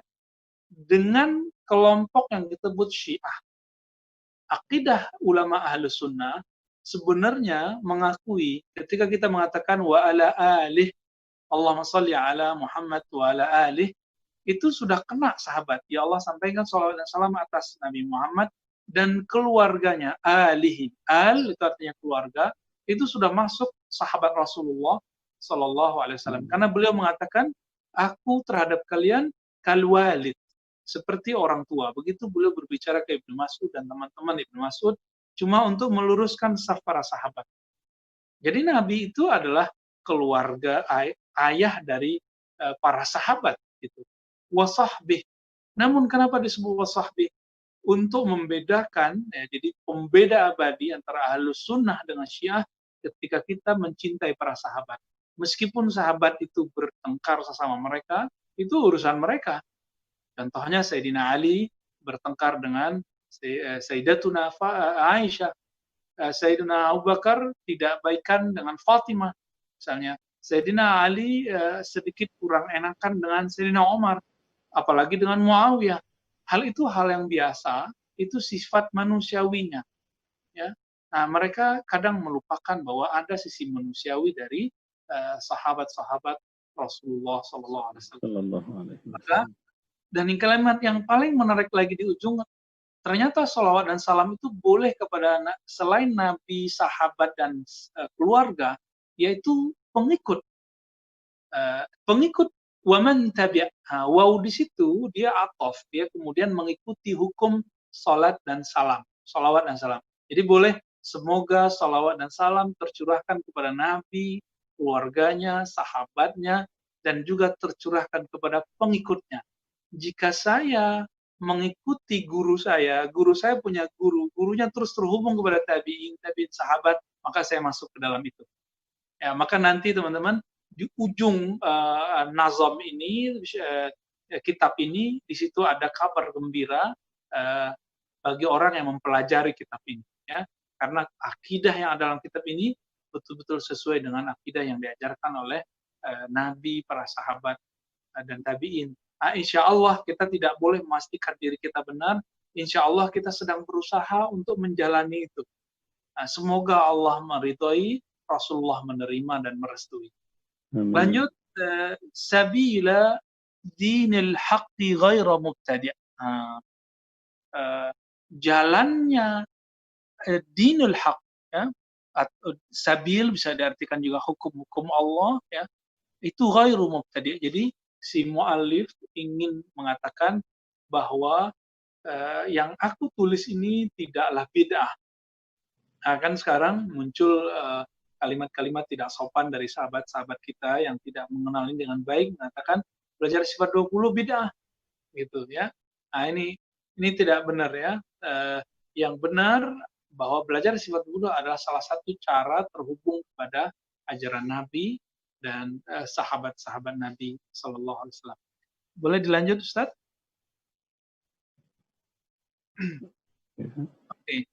dengan kelompok yang disebut Syiah. Akidah ulama Ahlus Sunnah sebenarnya mengakui ketika kita mengatakan wa ala alih Allahumma salli ala Muhammad wa ala alih, itu sudah kena sahabat. Ya Allah sampaikan salawat dan salam atas Nabi Muhammad dan keluarganya. Alihi, al itu artinya keluarga, itu sudah masuk sahabat Rasulullah sallallahu alaihi wasallam. Karena beliau mengatakan, aku terhadap kalian kalwalid, seperti orang tua. Begitu beliau berbicara ke Ibnu Mas'ud dan teman-teman Ibnu Mas'ud, cuma untuk meluruskan saf para sahabat. Jadi Nabi itu adalah keluarga, ayah dari para sahabat gitu. Wasahbih. Namun kenapa disebut wasahbih? Untuk membedakan, ya, jadi pembeda abadi antara Ahlus Sunnah dengan Syiah ketika kita mencintai para sahabat. Meskipun sahabat itu bertengkar sesama mereka, itu urusan mereka. Contohnya Sayyidina Ali bertengkar dengan Sayyidatuna Aisyah. Sayyidina Abu Bakar tidak baikan dengan Fatimah. Misalnya, Sayyidina Ali sedikit kurang enakan dengan Sayyidina Umar, apalagi dengan Muawiyah. hal itu hal yang biasa, itu sifat manusiawinya. Ya. Nah, mereka kadang melupakan bahwa ada sisi manusiawi dari sahabat-sahabat Rasulullah SAW. Sallallahu alaihi Maka, wasallam. dan kalimat yang paling menarik lagi di ujung, ternyata sholawat dan salam itu boleh kepada selain Nabi, sahabat, dan keluarga, yaitu pengikut. Pengikut waman tabi'. Waw di situ dia atof, dia kemudian mengikuti hukum salat dan salam, sholawat dan salam. Jadi boleh semoga sholawat dan salam tercurahkan kepada Nabi, keluarganya, sahabatnya, dan juga tercurahkan kepada pengikutnya. Jika saya mengikuti guru saya punya guru, gurunya terus terhubung kepada tabi'in, sahabat, maka saya masuk ke dalam itu. Ya, maka nanti teman-teman di ujung nazam ini, kitab ini, di situ ada kabar gembira bagi orang yang mempelajari kitab ini. Ya, karena akidah yang ada dalam kitab ini betul-betul sesuai dengan akidah yang diajarkan oleh Nabi, para sahabat, dan tabi'in. Insya Allah kita tidak boleh memastikan diri kita benar. Insya Allah kita sedang berusaha untuk menjalani itu. Semoga Allah meridhoi, Rasulullah menerima dan merestui. Amin. Lanjut, sabila dinil haqqi ghaira mubtadi'. Jalannya dinul haq, ya, sabil bisa diartikan juga hukum-hukum Allah, ya, itu ghairu mubtadi'. Jadi si mu'allif ingin mengatakan bahwa yang aku tulis ini tidaklah bid'ah. Nah, kan sekarang muncul kalimat-kalimat tidak sopan dari sahabat-sahabat kita yang tidak mengenali dengan baik, mengatakan belajar sifat 20 bid'ah, gitu ya. Nah, ini tidak benar, ya. Yang benar bahwa belajar sifat 20 adalah salah satu cara terhubung kepada ajaran Nabi dan sahabat-sahabat Nabi Sallallahu Alaihi Wasallam. Boleh dilanjut, Ustaz? Oke.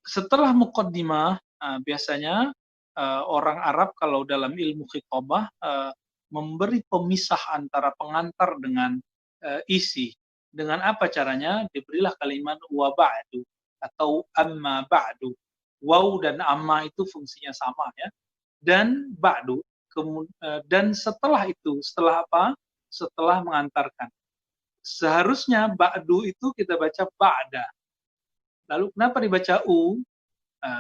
Setelah muqaddimah, biasanya orang Arab kalau dalam ilmu khitabah memberi pemisah antara pengantar dengan isi. Dengan apa caranya? Diberilah kalimat wa ba'du atau amma ba'du. Waw dan amma itu fungsinya sama, ya. Dan ba'du. Dan setelah itu, setelah apa? Setelah mengantarkan. Seharusnya ba'du itu kita baca ba'da. Lalu kenapa dibaca u?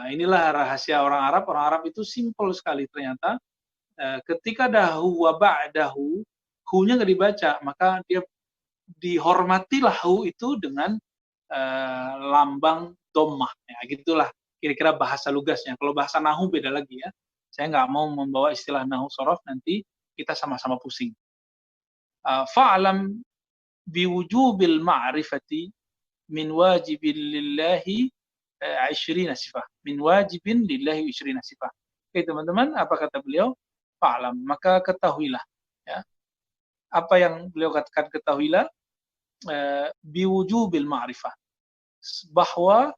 Inilah rahasia orang Arab. Orang Arab itu simpel sekali ternyata. Ketika dahu wa ba'dahu, hu-nya nggak dibaca, maka dia dihormatilah hu itu dengan lambang dhammah. Ya, gitulah kira-kira bahasa lugasnya. Kalau bahasa nahu beda lagi, ya. Saya nggak mau membawa istilah nahu sorof, nanti kita sama-sama pusing. Fa'alam biwujubil ma'rifati min wajibin lillahi 20 sifah. Min wajibin lillahi 20 sifah. Oke, teman-teman, apa kata beliau? Fa'alam, maka ketahuilah. Ya. Apa yang beliau katakan ketahuilah? Biwujubil ma'rifah. Bahwa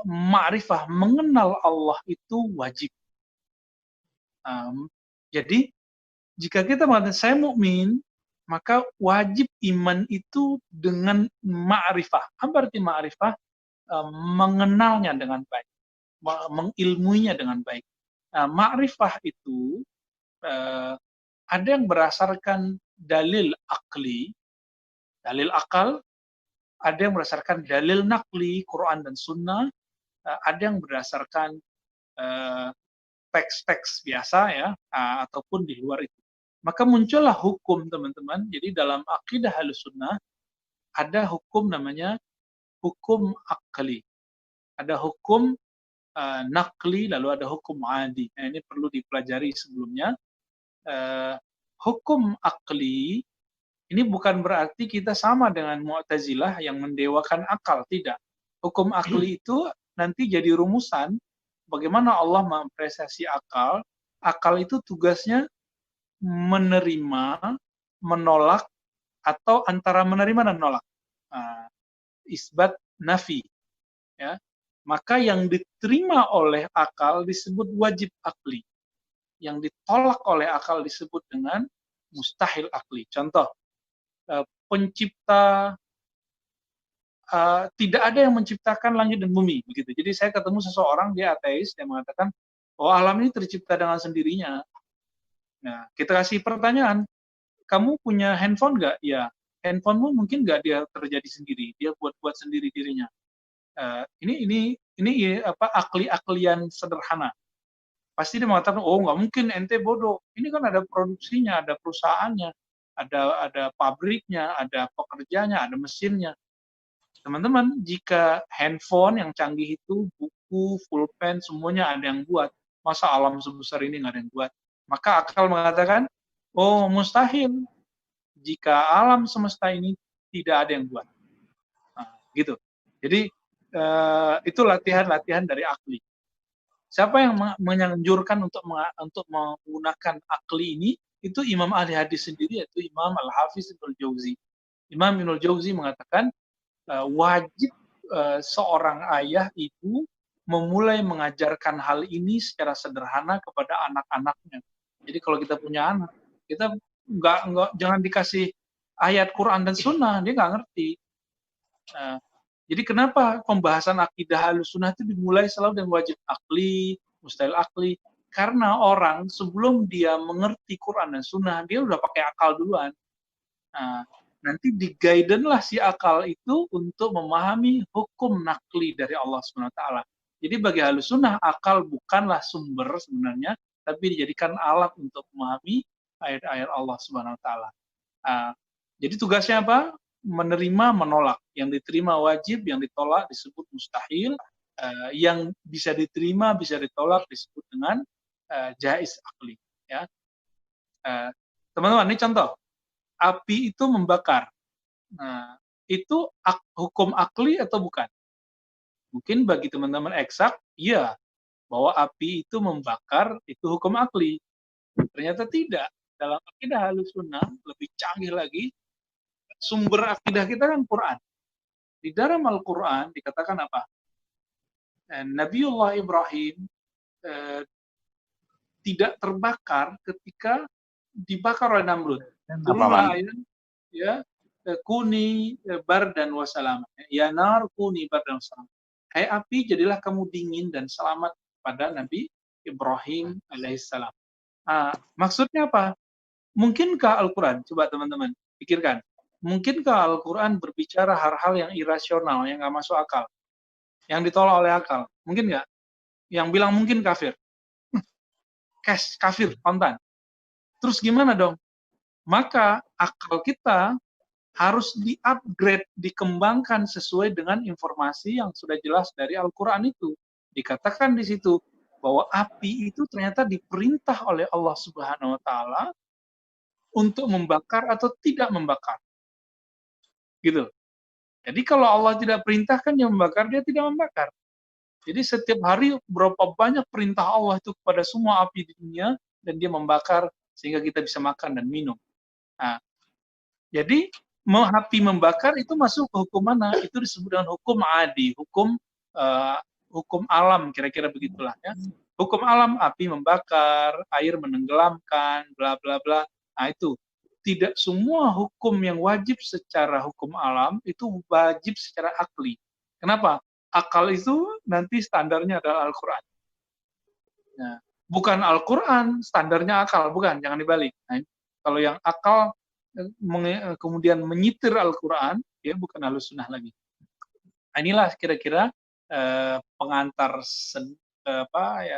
ma'rifah, mengenal Allah itu wajib. Jadi jika kita mengatakan saya mukmin, maka wajib iman itu dengan ma'rifah. Apa arti ma'rifah? Mengenalnya dengan baik, mengilmuinya dengan baik. Ma'rifah itu ada yang berdasarkan dalil akli, dalil akal, ada yang berdasarkan dalil nakli, Quran dan Sunnah, ada yang berdasarkan teks-teks biasa, ya, ataupun di luar itu. Maka muncullah hukum, teman-teman. Jadi dalam akidah Ahlussunnah ada hukum namanya hukum akli. Ada hukum nakli, lalu ada hukum adi. Nah, ini perlu dipelajari sebelumnya. Hukum akli ini bukan berarti kita sama dengan Mu'tazilah yang mendewakan akal, tidak. Hukum akli itu nanti jadi rumusan bagaimana Allah mengapresiasi akal. Akal itu tugasnya menerima, menolak, atau antara menerima dan menolak. Isbat nafi. Ya. Maka yang diterima oleh akal disebut wajib akli. Yang ditolak oleh akal disebut dengan mustahil akli. Contoh, pencipta tidak ada yang menciptakan langit dan bumi, begitu. Jadi saya ketemu seseorang, dia ateis, dia mengatakan, oh alam ini tercipta dengan sendirinya. Nah, kita kasih pertanyaan, kamu punya handphone nggak? Ya, handphonemu mungkin nggak dia terjadi sendiri, dia buat sendiri dirinya. Ini apa akli-aklian sederhana. Pasti dia mengatakan, oh nggak mungkin, ente bodoh. Ini kan ada produksinya, ada perusahaannya, ada pabriknya, ada pekerjanya, ada mesinnya. Teman-teman, jika handphone yang canggih itu, buku, pulpen, semuanya ada yang buat, masa alam sebesar ini nggak ada yang buat? Maka akal mengatakan, oh mustahil, jika alam semesta ini tidak ada yang buat. Nah, gitu. Jadi, itu latihan-latihan dari akli. Siapa yang menyanjurkan untuk menggunakan akli ini? Itu Imam ahli hadis sendiri, yaitu Imam Al-Hafiz Ibnul Jauzi. Imam Ibnul Jauzi mengatakan, wajib seorang ayah ibu memulai mengajarkan hal ini secara sederhana kepada anak-anaknya. Jadi kalau kita punya anak, kita jangan dikasih ayat Quran dan Sunnah, dia nggak ngerti. Jadi kenapa pembahasan akidah Ahlussunnah itu dimulai selalu dengan wajib akli, mustahil akli? Karena orang sebelum dia mengerti Quran dan Sunnah, dia udah pakai akal duluan. Nah, nanti di-guiden lah si akal itu untuk memahami hukum nakli dari Allah SWT. Jadi bagi Ahlussunnah, akal bukanlah sumber sebenarnya, tapi dijadikan alat untuk memahami ayat-ayat Allah SWT. Jadi tugasnya apa? Menerima, menolak. Yang diterima wajib, yang ditolak disebut mustahil. Yang bisa diterima, bisa ditolak disebut dengan jaiz akli. Ya. Teman-teman, ini contoh. Api itu membakar. Nah, itu hukum akli atau bukan? Mungkin bagi teman-teman eksak, iya, bahwa api itu membakar, itu hukum akli. Ternyata tidak. Dalam akidah Ahlussunnah, lebih canggih lagi, sumber akidah kita kan Quran. Di dalam Al-Quran dikatakan apa? Nabiullah Ibrahim tidak terbakar ketika dibakar oleh Namrud. Turunlah ayat, ya, kuni bardan wa salam. Ya nar kuni bardan wa salam. Hai api, jadilah kamu dingin dan selamat pada Nabi Ibrahim alaihissalam. Maksudnya apa? Mungkinkah Al-Quran? Coba teman-teman pikirkan. Mungkinkah Al-Quran berbicara hal-hal yang irasional, yang nggak masuk akal, yang ditolak oleh akal? Mungkin nggak? Yang bilang mungkin kafir. Kafir, kontan. Terus gimana dong? Maka akal kita harus di-upgrade, dikembangkan sesuai dengan informasi yang sudah jelas dari Al-Quran itu. Dikatakan di situ bahwa api itu ternyata diperintah oleh Allah Subhanahu wa Ta'ala untuk membakar atau tidak membakar. Gitu. Jadi kalau Allah tidak perintahkan dia membakar, dia tidak membakar. Jadi setiap hari berapa banyak perintah Allah itu kepada semua api di dunia, dan dia membakar sehingga kita bisa makan dan minum. Nah, jadi api membakar itu masuk ke hukum mana? Itu disebut dengan hukum adi, hukum alam, kira-kira begitulah ya. Hukum alam, api membakar, air menenggelamkan, bla bla bla. Nah itu. Tidak semua hukum yang wajib secara hukum alam itu wajib secara akli. Kenapa? Akal itu nanti standarnya adalah Al-Quran. Nah, bukan Al-Quran, standarnya akal, bukan, jangan dibalik. Nah, kalau yang akal kemudian menyitir Al-Quran, ya bukan Ahlussunnah lagi. Nah, inilah kira-kira pengantar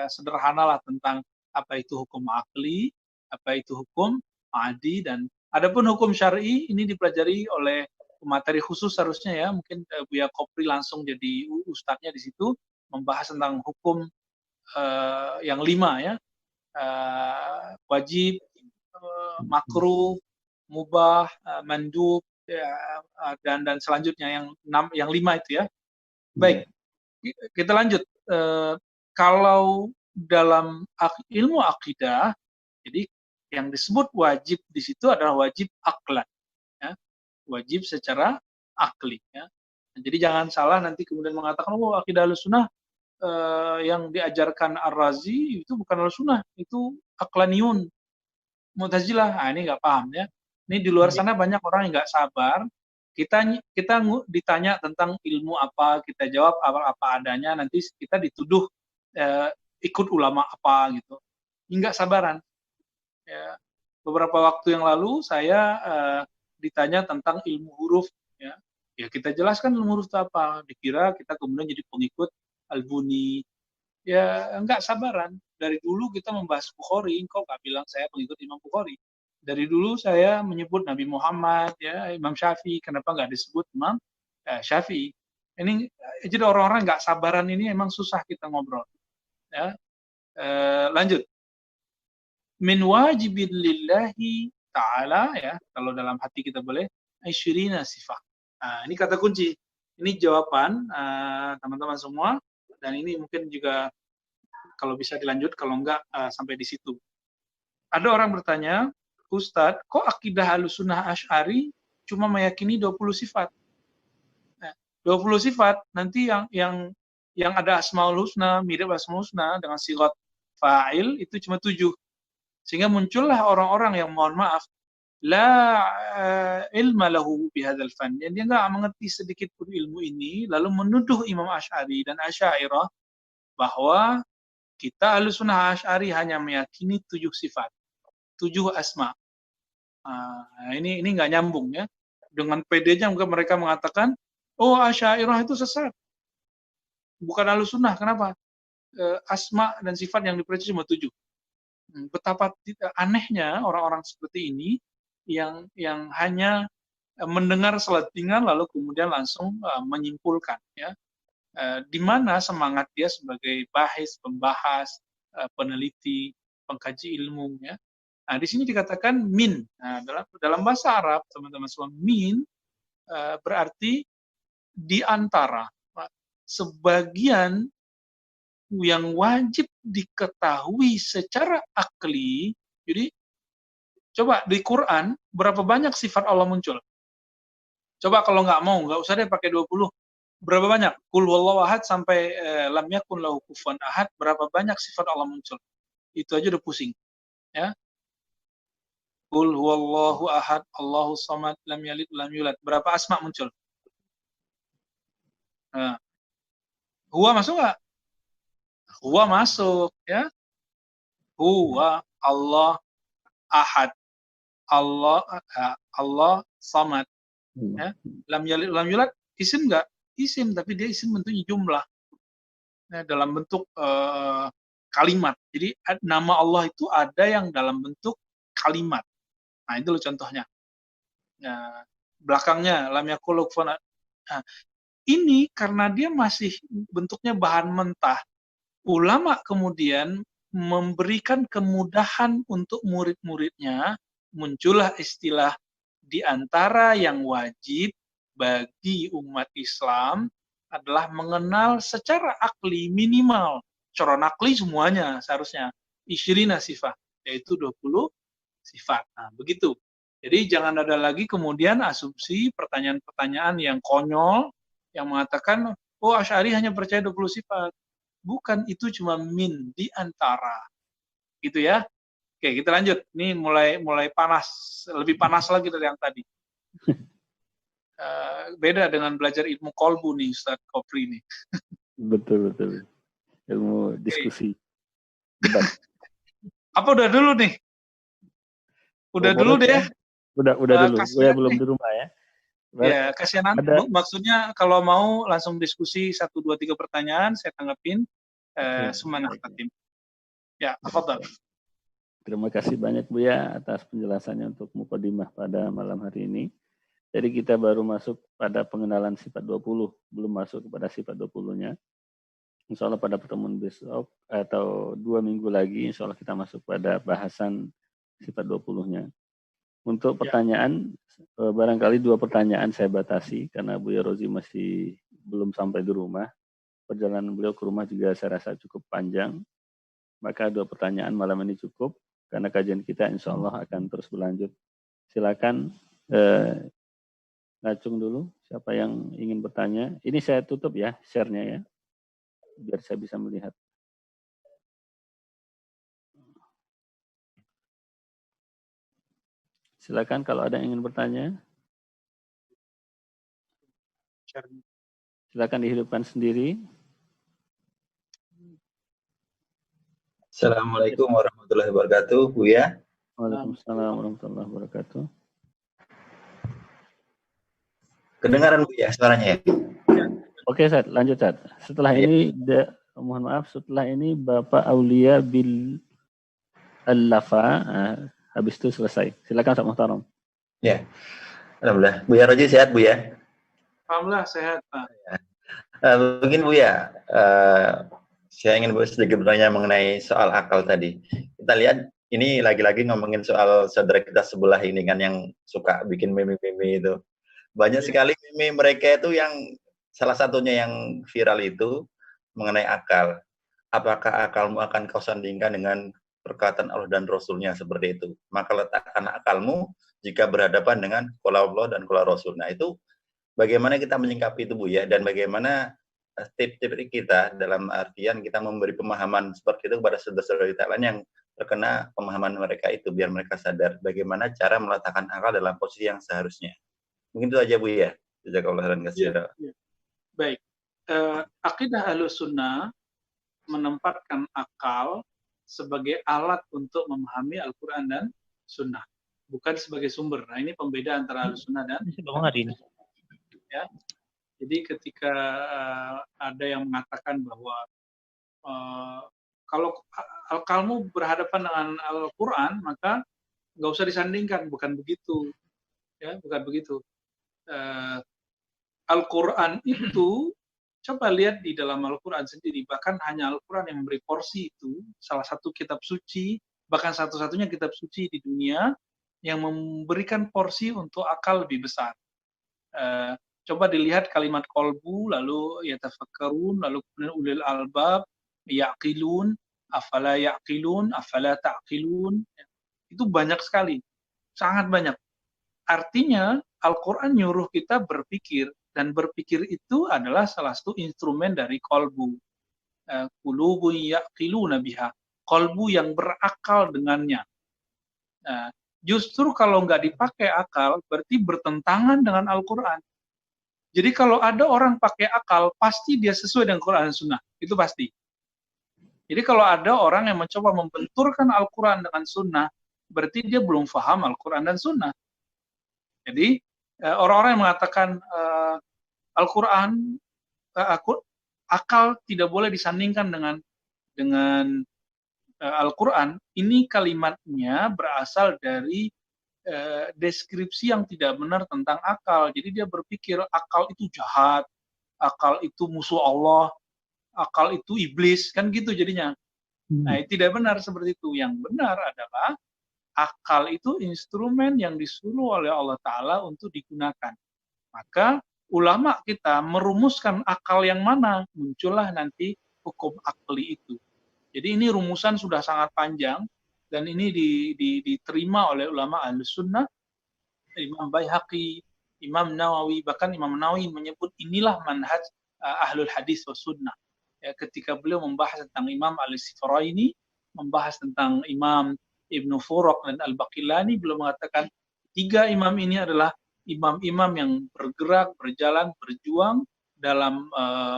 sederhana lah tentang apa itu hukum akli, apa itu hukum adi, dan adapun hukum syar'i ini dipelajari oleh pemateri khusus harusnya ya, mungkin Buya Kopri langsung jadi ustadznya di situ, membahas tentang hukum yang 5 ya, wajib, makruh, mubah, mandub, ya, dan selanjutnya yang 5 itu ya. Baik, kita lanjut. Kalau dalam ilmu akidah, jadi yang disebut wajib di situ adalah wajib aklan, ya. Wajib secara akli. Ya. Jadi jangan salah nanti kemudian mengatakan, oh akidah Ahlussunnah yang diajarkan Ar-Razi itu bukan Ahlussunnah, itu aklaniyun, Mu'tazilah. Nah, ini nggak paham ya. Ini di luar sana banyak orang yang nggak sabar, Kita ditanya tentang ilmu apa, kita jawab apa adanya, nanti kita dituduh ikut ulama apa gitu. Enggak sabaran. Ya. Beberapa waktu yang lalu saya ditanya tentang ilmu huruf, ya. Ya kita jelaskan ilmu huruf itu apa. Dikira kita kemudian jadi pengikut Al-Buni. Ya enggak sabaran. Dari dulu kita membahas Bukhari, kok nggak bilang saya pengikut Imam Bukhari. Dari dulu saya menyebut Nabi Muhammad, ya Imam Syafi'i. Kenapa nggak disebut Imam Syafi'i? Ini jadi orang-orang nggak sabaran ini emang susah kita ngobrol. Ya. Lanjut. Min wajibin lillahi ta'ala, ya, kalau dalam hati kita boleh, asyirina sifat. Nah, ini kata kunci. Ini jawaban teman-teman semua, dan ini mungkin juga kalau bisa dilanjut, kalau enggak sampai di situ. Ada orang bertanya, Ustadz, kok akidah Ahlussunnah Asy'ari cuma meyakini 20 sifat? Nah, 20 sifat, nanti yang ada Asmaul Husna, mirip Asmaul Husna dengan sigat fa'il itu cuma 7. Sehingga muncullah orang-orang yang mohon maaf la ilma lahu bihadzal fan. Dia enggak mengerti sedikit pun ilmu ini, lalu menuduh Imam Asy'ari dan Asy'ariyah bahwa kita Ahlussunnah Asy'ari hanya meyakini 7 sifat, 7 asma. Ini enggak nyambung ya. Dengan pedenya mereka mengatakan, oh Asy'ariyah itu sesat. Bukan Ahlussunnah. Kenapa? Asma dan sifat yang dipercaya cuma 7. Betapa anehnya orang-orang seperti ini yang hanya mendengar selentingan lalu kemudian langsung menyimpulkan, ya. Di mana semangat dia sebagai bahis, pembahas, peneliti, pengkaji ilmu, ya. Nah, di sini dikatakan min. Nah, dalam bahasa Arab, teman-teman semua, min berarti di antara, sebagian yang wajib diketahui secara akli. Jadi coba di Quran berapa banyak sifat Allah muncul? Coba kalau nggak usah deh pakai 20. Berapa banyak? Qul huwallahu ahad sampai lam yakun lahu kufuwan ahad, berapa banyak sifat Allah muncul? Itu aja udah pusing. Ya. Qul huwallahu ahad, Allahu samad, lam yalid lam yulad. Berapa asma muncul? Nah. Huwa masuk nggak? Huwa masuk, ya. Huwa Allah ahad, Allah samad, ya. Lam yalid lam yulad isim nggak? Isim, tapi dia isim bentuknya jumlah, ya, dalam bentuk kalimat. Jadi nama Allah itu ada yang dalam bentuk kalimat. Nah, itu loh contohnya. Ya, belakangnya lam yakul lahu kufuwan ahad. Nah, ini karena dia masih bentuknya bahan mentah, ulama kemudian memberikan kemudahan untuk murid-muridnya, muncullah istilah di antara yang wajib bagi umat Islam adalah mengenal secara akli minimal, cara akli semuanya seharusnya, isyirina sifat, yaitu 20 sifat. Nah, begitu. Jadi jangan ada lagi kemudian asumsi pertanyaan-pertanyaan yang konyol yang mengatakan, oh Asy'ari hanya percaya 20 sifat. Bukan, itu cuma min di antara. Gitu ya. Oke, kita lanjut. Ini mulai panas, lebih panas lagi dari yang tadi. Beda dengan belajar ilmu kolbu nih, Ustaz Kopri nih. Betul. Ilmu diskusi. Apa udah dulu nih? Udah dulu deh. Udah dulu. Gue belum di rumah ya. Ya, kasihan. Maksudnya kalau mau langsung diskusi 1, 2, 3 pertanyaan, saya tanggapin. Semangat tim. Ya, tafadhal. Terima kasih banyak Buya atas penjelasannya untuk mukadimah pada malam hari ini. Jadi kita baru masuk pada pengenalan sifat 20, belum masuk kepada sifat 20-nya. Insya Allah pada pertemuan besok atau 2 minggu lagi, insya Allah kita masuk pada bahasan sifat 20-nya. Untuk pertanyaan, barangkali 2 pertanyaan saya batasi, karena Buya Rozi masih belum sampai di rumah. Perjalanan beliau ke rumah juga saya rasa cukup panjang. Maka 2 pertanyaan malam ini cukup, karena kajian kita insya Allah akan terus berlanjut. Silakan ngacung dulu, siapa yang ingin bertanya. Ini saya tutup ya, share-nya ya, biar saya bisa melihat. Silakan kalau ada yang ingin bertanya. Silakan dihidupkan sendiri. Assalamualaikum warahmatullahi wabarakatuh, Buya. Waalaikumsalam warahmatullahi wabarakatuh. Kedengaran Buya suaranya ya? Oke, Ustaz, lanjut, Ustaz. Setelah ini, mohon maaf, setelah ini Bapak Aulia bil Al-Lafa, habis itu selesai. Silakan Ustaz Muhtaram. Ya, alhamdulillah. Buya Roji sehat, Buya? Alhamdulillah sehat, Pak. Mungkin Buya, saya ingin sedikit bertanya mengenai soal akal tadi. Kita lihat ini lagi-lagi ngomongin soal saudara kita sebelah ini kan yang suka bikin meme-meme itu. Banyak sekali meme mereka itu yang salah satunya yang viral itu mengenai akal. Apakah akalmu akan kau sandingkan dengan perkataan Allah dan Rasulnya seperti itu? Maka letakkan akalmu jika berhadapan dengan qala Allah dan qala Rasul. Nah itu bagaimana kita menyikapi itu, Bu ya, dan bagaimana tip-tip kita dalam artian kita memberi pemahaman seperti itu kepada saudara-saudara kita lain yang terkena pemahaman mereka itu, biar mereka sadar bagaimana cara meletakkan akal dalam posisi yang seharusnya. Mungkin itu aja, Bu ya. Jazakallah khairan katsiran. Baik. Akidah Ahlussunnah menempatkan akal sebagai alat untuk memahami Al-Quran dan Sunnah, bukan sebagai sumber. Nah, ini pembeda antara Ahlussunnah dan ya. Jadi ketika ada yang mengatakan bahwa kalau akalmu berhadapan dengan Al-Quran, maka nggak usah disandingkan, bukan begitu. Ya, bukan begitu. Al-Quran itu, coba lihat di dalam Al-Quran sendiri, bahkan hanya Al-Quran yang memberi porsi itu, salah satu kitab suci, bahkan satu-satunya kitab suci di dunia yang memberikan porsi untuk akal lebih besar. Coba dilihat kalimat kolbu, lalu yatafakkarun, lalu kemudian ulil albab, yaqilun, afala yaqilun, afala ta'qilun. Itu banyak sekali, sangat banyak. Artinya Al-Quran nyuruh kita berpikir, dan berpikir itu adalah salah satu instrumen dari kolbu. Qulubun yaqiluna biha, kolbu yang berakal dengannya. Justru kalau nggak dipakai akal, berarti bertentangan dengan Al-Quran. Jadi kalau ada orang pakai akal, pasti dia sesuai dengan Quran dan Sunnah. Itu pasti. Jadi kalau ada orang yang mencoba membenturkan Al-Quran dengan Sunnah, berarti dia belum paham Al-Quran dan Sunnah. Jadi orang-orang yang mengatakan Al-Quran, akal tidak boleh disandingkan dengan Al-Quran, ini kalimatnya berasal dari deskripsi yang tidak benar tentang akal. Jadi dia berpikir akal itu jahat, akal itu musuh Allah, akal itu iblis, kan gitu jadinya. Nah, tidak benar seperti itu. Yang benar adalah akal itu instrumen yang disuruh oleh Allah Ta'ala untuk digunakan. Maka ulama kita merumuskan akal yang mana, muncullah nanti hukum akli itu. Jadi ini rumusan sudah sangat panjang, dan ini diterima oleh ulama Ahlussunnah, Imam Baihaqi, Imam Nawawi, bahkan Imam Nawawi menyebut inilah manhaj Ahlul Hadis wa Sunnah. Ya, ketika beliau membahas tentang Imam Al-Sifaraini, membahas tentang Imam Ibnu Furuq dan Al-Baqillani, beliau mengatakan tiga imam ini adalah imam-imam yang bergerak, berjalan, berjuang dalam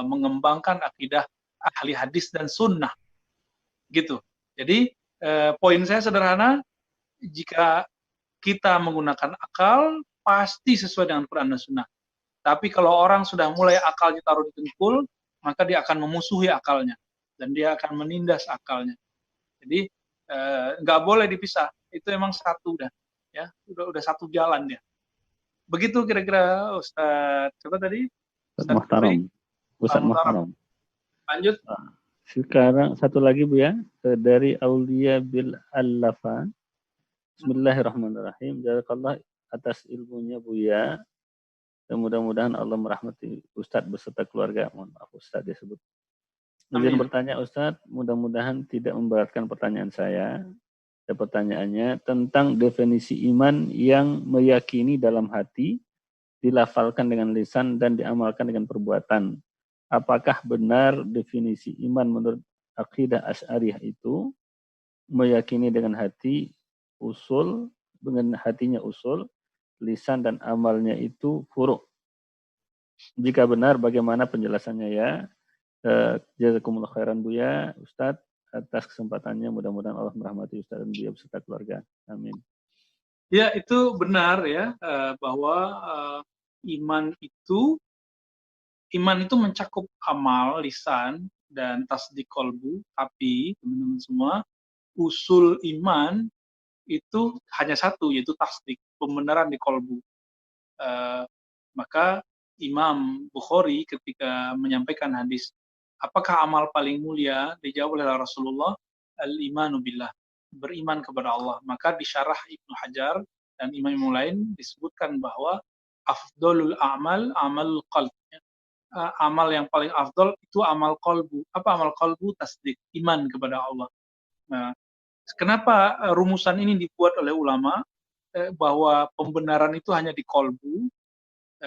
mengembangkan akidah ahli hadis dan sunnah. Gitu. Jadi poin saya sederhana, jika kita menggunakan akal, pasti sesuai dengan Quran dan Sunnah. Tapi kalau orang sudah mulai akalnya taruh di dengkul, maka dia akan memusuhi akalnya, dan dia akan menindas akalnya. Jadi nggak boleh dipisah. Itu emang satu dah, ya, udah satu jalan dia. Begitu kira-kira Ustaz. Coba tadi Ustaz Muhtaram. Ustaz Muhtaram. Lanjut. Sekarang satu lagi, Bu ya, dari Aulia bil Al-Lafa. Bismillahirrahmanirrahim. Jazakallah atas ilmunya, Bu ya. Dan mudah-mudahan Allah merahmati Ustadz beserta keluarga. Mohon maaf Ustadz disebut. Izin bertanya Ustadz, mudah-mudahan tidak memberatkan pertanyaan saya. Pertanyaannya tentang definisi iman yang meyakini dalam hati, dilafalkan dengan lisan dan diamalkan dengan perbuatan. Apakah benar definisi iman menurut akidah Asy'ariyah itu meyakini dengan hati usul, dengan hatinya usul, lisan dan amalnya itu furu'? Jika benar, bagaimana penjelasannya ya? Jazakumullah khairan Buya, Ustadz, atas kesempatannya. Mudah-mudahan Allah merahmati Ustadz dan Buya beserta keluarga. Amin. Ya, itu benar ya, bahwa iman itu mencakup amal, lisan, dan tasdik kolbu. Tapi, teman-teman semua, usul iman itu hanya satu, yaitu tasdik, pembenaran di kolbu. Maka Imam Bukhari ketika menyampaikan hadis, apakah amal paling mulia? Dijawab oleh Rasulullah, al-imanu billah, beriman kepada Allah. Maka di syarah Ibnu Hajar dan imam lain disebutkan bahwa afdolul a'mal amal qalb. Amal yang paling afdol itu amal qalbu. Apa amal qalbu? Tasdik, iman kepada Allah. Nah, kenapa rumusan ini dibuat oleh ulama, bahwa pembenaran itu hanya di qalbu?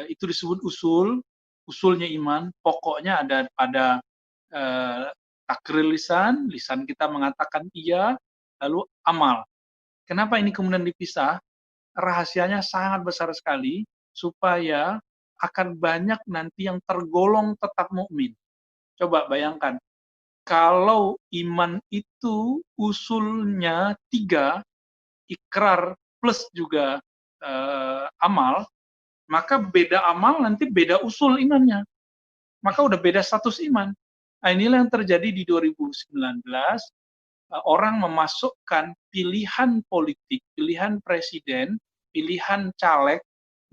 Itu disebut usulnya iman. Pokoknya ada pada takril lisan kita mengatakan iya, lalu amal. Kenapa ini kemudian dipisah? Rahasianya sangat besar sekali, supaya akan banyak nanti yang tergolong tetap mukmin. Coba bayangkan, kalau iman itu usulnya 3, ikrar plus juga amal, maka beda amal nanti beda usul imannya. Maka udah beda status iman. Nah, inilah yang terjadi di 2019. Orang memasukkan pilihan politik, pilihan presiden, pilihan caleg,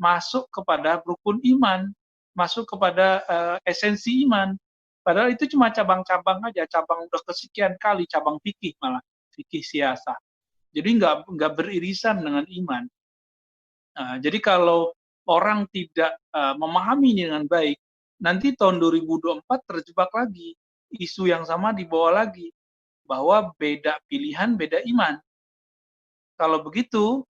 masuk kepada rukun iman, masuk kepada esensi iman. Padahal itu cuma cabang-cabang aja, cabang udah kesekian kali, cabang fikih malah, fikih siasah. Jadi nggak beririsan dengan iman. Nah, jadi kalau orang tidak memahami dengan baik, nanti tahun 2024 terjebak lagi. Isu yang sama dibawa lagi, bahwa beda pilihan, beda iman. Kalau begitu,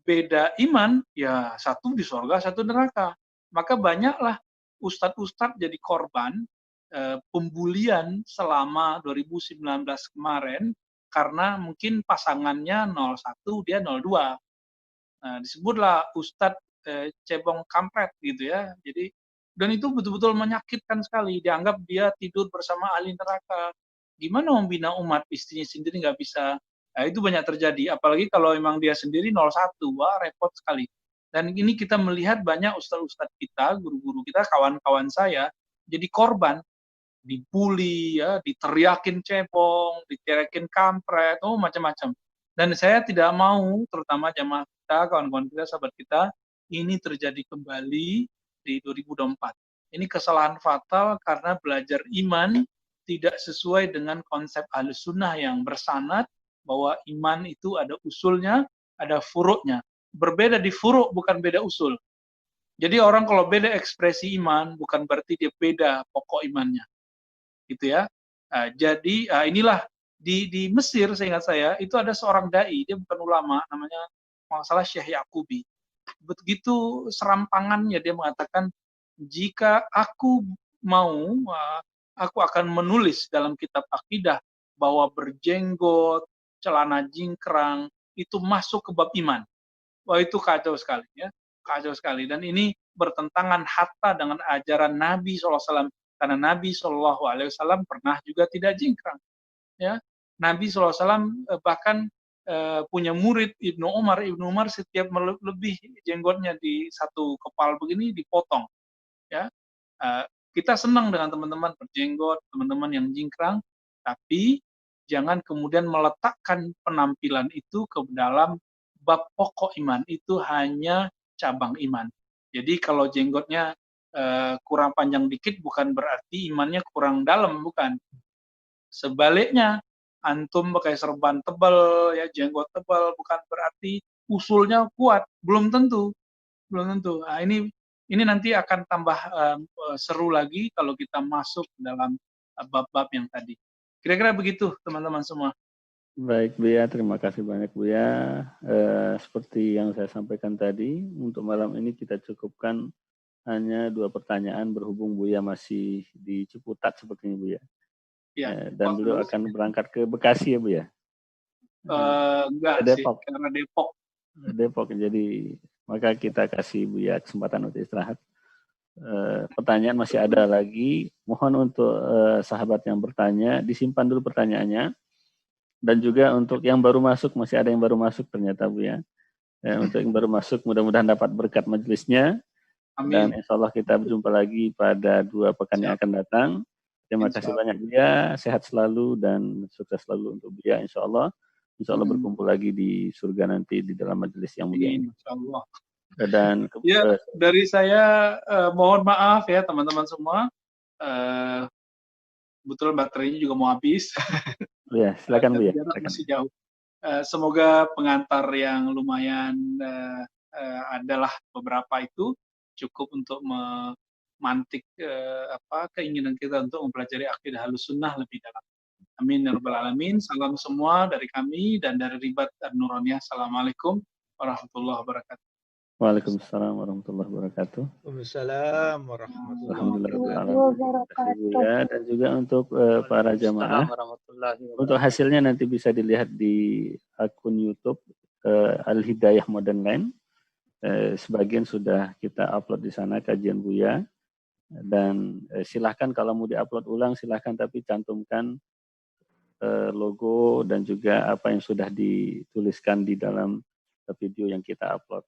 beda iman, ya satu di surga, satu neraka. Maka banyaklah ustadz-ustadz jadi korban pembulian selama 2019 kemarin, karena mungkin pasangannya 01, dia 02. Nah, disebutlah Ustadz cebong kampret gitu ya. Jadi, dan itu betul-betul menyakitkan sekali. Dianggap dia tidur bersama ahli neraka. Gimana membina umat, istrinya sendiri nggak bisa. Nah, itu banyak terjadi. Apalagi kalau memang dia sendiri 01, wah repot sekali. Dan ini kita melihat banyak ustadz-ustadz kita, guru-guru kita, kawan-kawan saya, jadi korban. Dibully, ya, diteriakin cebong, diteriakin kampret, macam-macam. Dan saya tidak mau, terutama jamaah kita, kawan-kawan kita, sahabat kita, ini terjadi kembali di 2024. Ini kesalahan fatal karena belajar iman tidak sesuai dengan konsep Ahlus Sunnah yang bersanad, bahwa iman itu ada usulnya, ada furuknya. Berbeda di furuk, bukan beda usul. Jadi orang kalau beda ekspresi iman, bukan berarti dia beda pokok imannya. Gitu ya. Jadi inilah di Mesir, seingat saya itu ada seorang dai, dia bukan ulama, namanya masalah Syekh Yaqubi. Begitu serampangannya dia mengatakan, jika aku mau, aku akan menulis dalam kitab akidah bahwa berjenggot, celana jingkrang itu masuk ke bab iman. Wah, itu kacau sekali ya, kacau sekali. Dan ini bertentangan hatta dengan ajaran Nabi SAW. Karena Nabi SAW pernah juga tidak jingkrang. Ya, Nabi SAW bahkan punya murid Ibnu Umar. Ibnu Umar setiap lebih jenggotnya di satu kepal begini dipotong. Ya, kita senang dengan teman-teman berjenggot, teman-teman yang jingkrang, tapi jangan kemudian meletakkan penampilan itu ke dalam bab pokok iman. Itu hanya cabang iman. Jadi kalau jenggotnya kurang panjang dikit bukan berarti imannya kurang dalam, bukan. Sebaliknya, antum pakai serban tebal, ya jenggot tebal, bukan berarti usulnya kuat, belum tentu. Nah, ini nanti akan tambah seru lagi kalau kita masuk dalam bab-bab yang tadi. Kira-kira begitu, teman-teman semua. Baik, Buya, terima kasih banyak, Buya. Seperti yang saya sampaikan tadi, untuk malam ini kita cukupkan hanya 2 pertanyaan, berhubung Buya masih di Ciputat sepertinya, Buya. Ya, dan beliau akan berangkat ke Bekasi ya, Buya? Enggak Depok. Sih, karena Depok. Depok, jadi maka kita kasih Buya kesempatan untuk istirahat. pertanyaan masih ada lagi. Mohon untuk sahabat yang bertanya disimpan dulu pertanyaannya. Dan juga untuk yang baru masuk, masih ada yang baru masuk ternyata Bu ya. Untuk yang baru masuk mudah-mudahan dapat berkat majelisnya. Dan Amin. insya Allah kita berjumpa lagi pada 2 pekan yang akan datang. Terima kasih banyak Buya, sehat selalu dan sukses selalu untuk Buya insya Allah. Insya Allah berkumpul lagi di surga nanti di dalam majelis yang mulia ini. Insya Allah. Dan ya, dari saya mohon maaf ya teman-teman semua. Betul baterainya juga mau habis. Ya, silakan Bu ya. Masih jauh. Semoga pengantar yang lumayan adalah beberapa itu cukup untuk memantik keinginan kita untuk mempelajari akidah Ahlussunnah lebih dalam. Amin ya rabbal alamin. Salam semua dari kami dan dari Ribat An-Nuraniyah. Assalamualaikum warahmatullahi wabarakatuh. Waalaikumsalam warahmatullahi wabarakatuh. Waalaikumsalam warahmatullahi wabarakatuh. Dan juga untuk para jamaah, untuk hasilnya nanti bisa dilihat di akun YouTube Al-Hidayah Modern Land. Sebagian sudah kita upload di sana kajian Buya. Dan silahkan kalau mau diupload ulang silahkan, tapi cantumkan logo dan juga apa yang sudah dituliskan di dalam video yang kita upload.